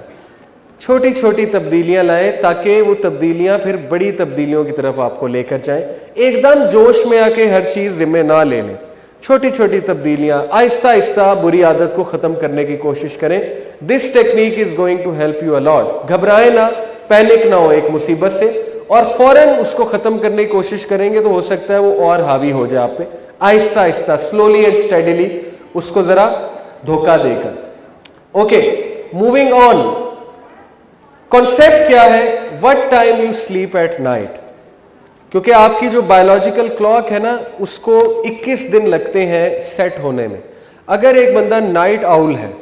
[SPEAKER 1] छोटी छोटी तब्दीलियां लाएं, ताकि वो तब्दीलियां फिर बड़ी तब्दीलियों की तरफ आपको लेकर जाएं। एकदम जोश में आके हर चीज जिम्मे ना ले लें। छोटी छोटी तब्दीलियां, आहिस्ता आहिस्ता बुरी आदत को खत्म करने की कोशिश करें। This technique is going to help you a lot. घबराएं ना, पैनिक ना हो एक मुसीबत से, और फौरन उसको खत्म करने की कोशिश करेंगे तो हो सकता है वो और हावी हो जाए आप पे। Aahista Aahista, slowly and steadily उसको जरा धोखा देकर। Okay, moving on. कॉन्सेप्ट क्या है? What time you sleep at night. क्योंकि आपकी जो बायोलॉजिकल क्लॉक है ना, उसको 21 दिन लगते हैं सेट होने में। अगर एक बंदा नाइट आउल है,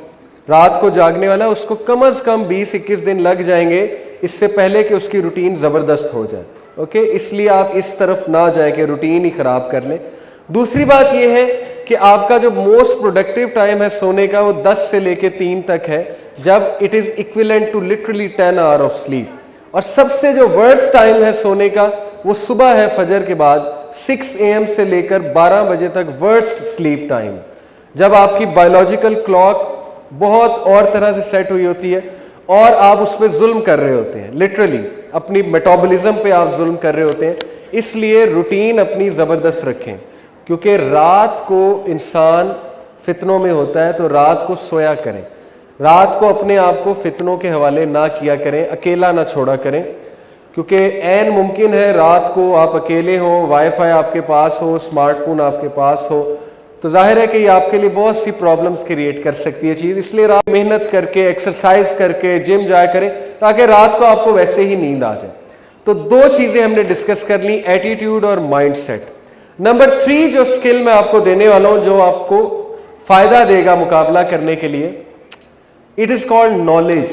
[SPEAKER 1] रात को जागने वाला, उसको कम से कम 20-21 दिन लग जाएंगे इससे पहले कि उसकी रूटीन ज़बरदस्त हो जाए। ओके, इसलिए आप इस तरफ ना जाए कि रूटीन ही ख़राब कर लें। दूसरी बात यह है कि आपका जो मोस्ट प्रोडक्टिव टाइम है सोने का, वो 10 से लेके 3 तक है, जब it is equivalent to literally 10 hour of sleep. और सबसे जो वर्स्ट टाइम है सोने का, वो सुबह है फजर के बाद 6 AM से लेकर 12 बजे तक, वर्स्ट स्लीप टाइम, जब आपकी बायोलॉजिकल क्लॉक बहुत और तरह से सेट हुई होती है और आप उस पर जुल्म कर रहे होते हैं। लिटरली अपनी मेटाबॉलिज्म पे आप जुल्म कर रहे होते हैं। इसलिए रूटीन अपनी ज़बरदस्त रखें, क्योंकि रात को इंसान फितनों में होता है, तो रात को सोया करें। रात को अपने आप को फितनों के हवाले ना किया करें, अकेला ना छोड़ा करें, क्योंकि ऐन मुमकिन है रात को आप अकेले हो, वाईफाई आपके पास हो, स्मार्टफोन आपके पास हो, तो जाहिर है कि ये आपके लिए बहुत सी प्रॉब्लम्स क्रिएट कर सकती है चीज़। इसलिए रात मेहनत करके, एक्सरसाइज करके, जिम जाया करें, ताकि रात को आपको वैसे ही नींद आ जाए। तो 2 चीज़ें हमने डिस्कस कर ली, एटीट्यूड और माइंडसेट। नंबर 3 जो स्किल मैं आपको देने वाला हूं, जो आपको फ़ायदा देगा मुकाबला करने के लिए, it is called knowledge.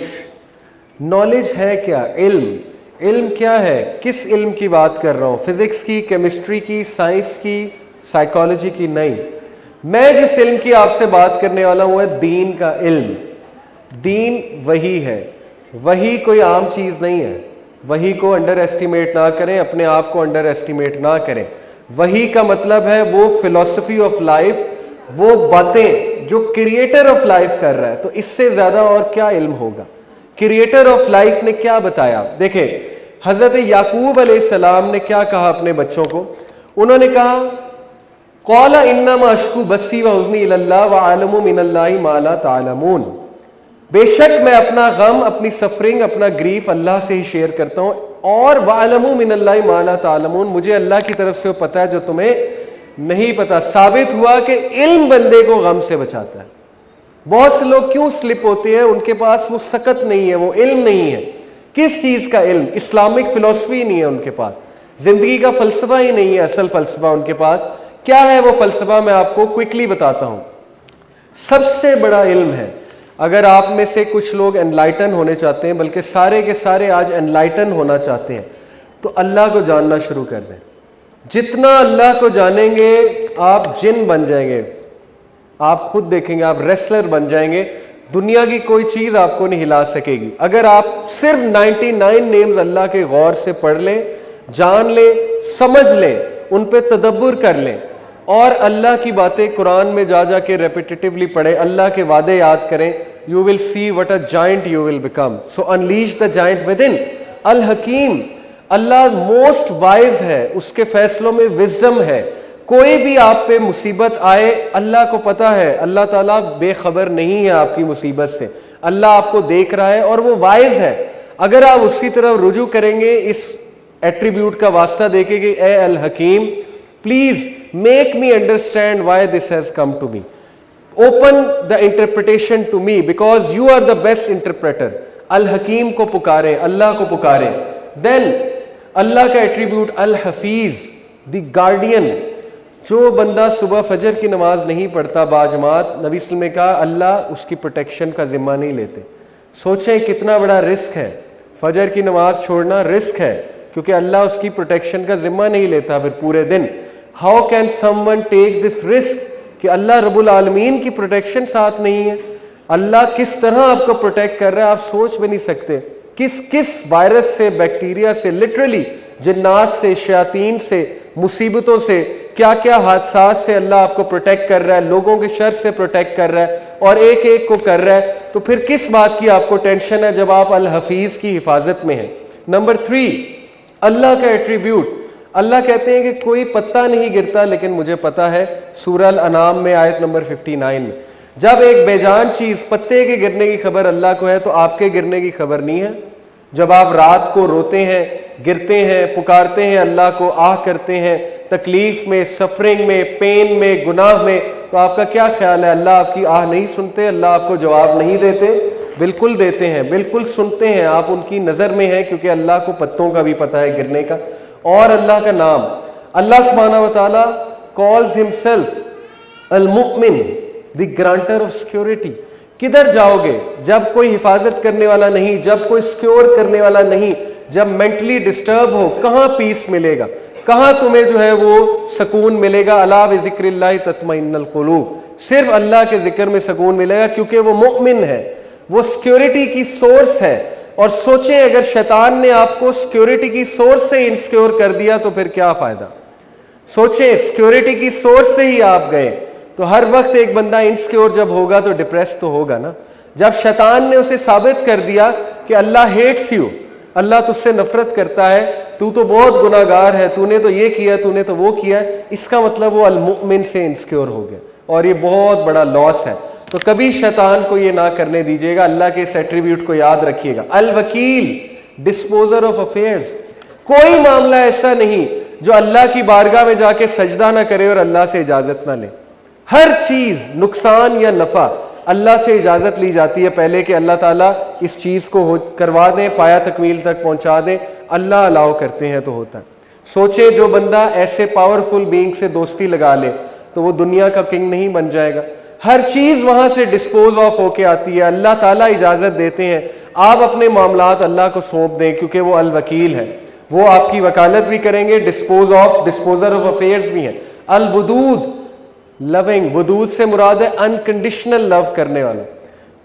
[SPEAKER 1] Knowledge है क्या? इल्म। इल्म क्या है? किस इल्म की बात कर रहा हूँ? फिजिक्स की, केमिस्ट्री की, साइंस की, साइकोलॉजी की? नहीं, मैं जिस इल्म की आपसे बात करने वाला हूं है दीन का इल्म। दीन वही है, वही कोई आम चीज़ नहीं है। वही को अंडर एस्टिमेट ना करें, अपने आप को अंडर एस्टिमेट ना करें। वही का मतलब है वो फिलॉसफी ऑफ लाइफ, वो बातें जो क्रिएटर ऑफ लाइफ कर रहा है। तो इससे ज़्यादा और क्या इल्म होगा? क्रिएटर ऑफ लाइफ ने क्या बताया? देखें, हज़रत याकूब अलैहिस्सलाम ने क्या कहा अपने बच्चों को? उन्होंने कहा, क़ाला इन्नमा अश्कू बस्सी व हुज़्नी इलल्लाह व अअलमु मिनल्लाहि मा ला तालमून। बेशक मैं अपना गम, अपनी सफरिंग, अपना ग्रीफ अल्लाह से ही शेयर करता हूँ, और वअलमू मिनल्लाहि मा ला तालमून, मुझे अल्लाह की तरफ से वो पता है जो तुम्हें नहीं पता। साबित हुआ कि इल्म बंदे को गम से बचाता है। बहुत से लोग क्यों स्लिप होते हैं, उनके पास वो सकत नहीं है, वो इल्म नहीं है। किस चीज़ का इल्म? इस्लामिक फिलॉसफी नहीं है उनके पास, जिंदगी का फलसफा ही नहीं है, असल फलसफा उनके पास। क्या है वो फलसफा? मैं आपको क्विकली बताता हूँ। सबसे बड़ा इल्म है, अगर आप में से कुछ लोग एनलाइटन होने चाहते हैं, बल्कि सारे के सारे आज एनलाइटन होना चाहते हैं, तो अल्लाह को जानना शुरू कर दें। जितना अल्लाह को जानेंगे आप जिन बन जाएंगे, आप खुद देखेंगे, आप रेसलर बन जाएंगे। दुनिया की कोई चीज़ आपको नहीं हिला सकेगी। अगर आप सिर्फ 99 नेम्स अल्लाह के गौर से पढ़ लें, जान लें, समझ लें, उन पे तदब्बुर कर लें और अल्लाह की बातें कुरान में जा जा के रेपिटेटिवली पढ़े, अल्लाह के वादे याद करें, you will see what a giant you will become. So unleash the giant within. अल हकीम, अल्लाह मोस्ट वाइज है, उसके फैसलों में विजडम है। कोई भी आप पे मुसीबत आए, अल्लाह को पता है, अल्लाह ताला बेखबर नहीं है आपकी मुसीबत से, अल्लाह आपको देख रहा है और वो वाइज है। अगर आप उसकी तरफ रुजू करेंगे, इस एट्रीब्यूट का वास्ता देके कि ए Al Hakim please make me understand why this has come to me, open the interpretation to me because you are the best interpreter. Al Hakim को पुकारे, अल्लाह को पुकारे। देन अल्लाह का attribute Al Hafiz, the guardian. जो बंदा सुबह फजर की नमाज नहीं पढ़ता बाजमात, नबी सल्लल्लाहु अलैहि वसल्लम ने कहा अल्लाह उसकी प्रोटेक्शन का जिम्मा नहीं लेते। सोचें कितना बड़ा रिस्क है, फजर की नमाज छोड़ना रिस्क है, क्योंकि अल्लाह उसकी प्रोटेक्शन का जिम्मा नहीं लेता फिर पूरे दिन। How can someone take this risk कि अल्लाह रब्बुल आलमीन की प्रोटेक्शन साथ नहीं है? अल्लाह किस तरह आपको प्रोटेक्ट कर रहा है आप सोच भी नहीं सकते। किस किस वायरस से, बैक्टीरिया से, लिटरली जिन्नात से, शयातीन से, मुसीबतों से, क्या क्या हादसा से अल्लाह आपको प्रोटेक्ट कर रहा है, लोगों के शर से प्रोटेक्ट कर रहा है और एक एक को कर रहा है। तो फिर किस बात की आपको टेंशन है जब आप अल हफीज की हिफाजत में हैं। नंबर 3, अल्लाह का एट्रीब्यूट। अल्लाह कहते हैं कि कोई पत्ता नहीं गिरता लेकिन मुझे पता है। सूरह अल अनाम में आयत नंबर 59 में, जब एक बेजान चीज पत्ते के गिरने की खबर अल्लाह को है तो आपके गिरने की खबर नहीं है। जब आप रात को रोते हैं, गिरते हैं, पुकारते हैं अल्लाह को, आह करते हैं, तकलीफ में, सफरिंग में, पेन में, गुनाह में, तो आपका क्या ख्याल है? अल्लाह आपकी आह नहीं सुनते? अल्लाह आपको जवाब नहीं देते? बिल्कुल देते हैं, बिल्कुल सुनते हैं। आप उनकी नज़र में हैं क्योंकि अल्लाह को पत्तों का भी पता है गिरने का। और अल्लाह का नाम, अल्लाह सुब्हानहू व तआला कॉल्स हिमसेल्फ अल मुमिन, द ग्रांटर ऑफ सिक्योरिटी। किधर जाओगे जब कोई हिफाजत करने वाला नहीं, जब कोई सिक्योर करने वाला नहीं, जब मेंटली डिस्टर्ब हो? कहाँ पीस मिलेगा, कहाँ तुम्हें जो है वो सुकून मिलेगा? अला बिज़िक्रिल्लाहि तत्मइन्नुल कुलूब, सिर्फ अल्लाह के जिक्र में सुकून मिलेगा क्योंकि वो मुमिन है, वो सिक्योरिटी की सोर्स है। और सोचें अगर शैतान ने आपको सिक्योरिटी की सोर्स से इनसिक्योर कर दिया तो फिर क्या फायदा? सोचें, सिक्योरिटी की सोर्स से ही आप गए तो हर वक्त एक बंदा इनसिक्योर जब होगा तो डिप्रेस तो होगा ना। जब शैतान ने उसे साबित कर दिया कि अल्लाह हेट्स यू, अल्लाह तुझसे नफरत करता है, तू तो बहुत गुनाहगार है, तूने तो ये किया, तूने तो वो किया, इसका मतलब वो अल मुमिन से इनसिक्योर हो गया और ये बहुत बड़ा लॉस है। तो कभी शैतान को ये ना करने दीजिएगा। अल्लाह के इस एट्रीब्यूट को याद रखिएगा। अल वकील, डिस्पोजर ऑफ अफेयर्स। कोई मामला ऐसा नहीं जो अल्लाह की बारगाह में जाके सजदा ना करे और अल्लाह से इजाजत ना ले। हर चीज, नुकसान या नफा, अल्लाह से इजाजत ली जाती है पहले कि अल्लाह ताला इस चीज को करवा दें, पाया तकमील तक पहुंचा दें। अल्लाह अलाउ करते हैं तो होता है। सोचे जो बंदा ऐसे पावरफुल बीइंग से दोस्ती लगा ले तो वो दुनिया का किंग नहीं बन जाएगा। हर चीज वहां से डिस्पोज ऑफ होके आती है, अल्लाह ताला इजाजत देते हैं। आप अपने मामलात अल्लाह को सौंप दें क्योंकि वो अल वकील है, वो आपकी वकालत भी करेंगे, डिस्पोजर ऑफ अफेयर्स भी हैं। अल वदूद, लविंग। वदूद से मुराद है अनकंडीशनल लव करने वाला।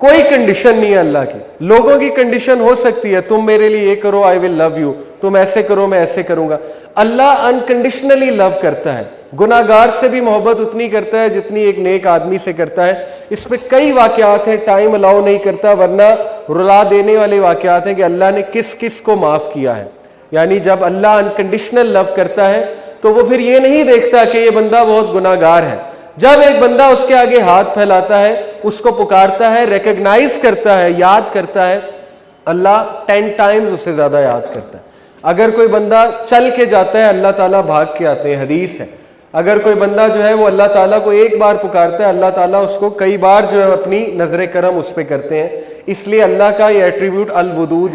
[SPEAKER 1] कोई कंडीशन नहीं है अल्लाह की। लोगों की कंडीशन हो सकती है, तुम मेरे लिए ये करो आई विल लव यू, तुम ऐसे करो मैं ऐसे करूंगा। अल्लाह अनकंडीशनली लव करता है। गुनाहगार से भी मोहब्बत उतनी करता है जितनी एक नेक आदमी से करता है। इसमें कई वाकयात हैं, टाइम अलाउ नहीं करता, वरना रुला देने वाले वाकयात हैं कि अल्लाह ने किस किस को माफ किया है। यानी जब अल्लाह अनकंडीशनल लव करता है तो वो फिर ये नहीं देखता कि ये बंदा बहुत गुनाहगार है। जब एक बंदा उसके आगे हाथ फैलाता है, उसको पुकारता है, रिकॉग्नाइज करता है, याद करता है, अल्लाह 10 टाइम्स उससे ज्यादा याद करता है। अगर कोई बंदा चल के जाता है, अल्लाह ताला भाग के आते हैं, हदीस है। अगर कोई बंदा जो है वो अल्लाह ताला को एक बार पुकारता है, अल्लाह ताला उसको कई बार जो है अपनी नजर करम उस पर करते हैं। इसलिए अल्लाह का ये एट्रीब्यूट अल वदूद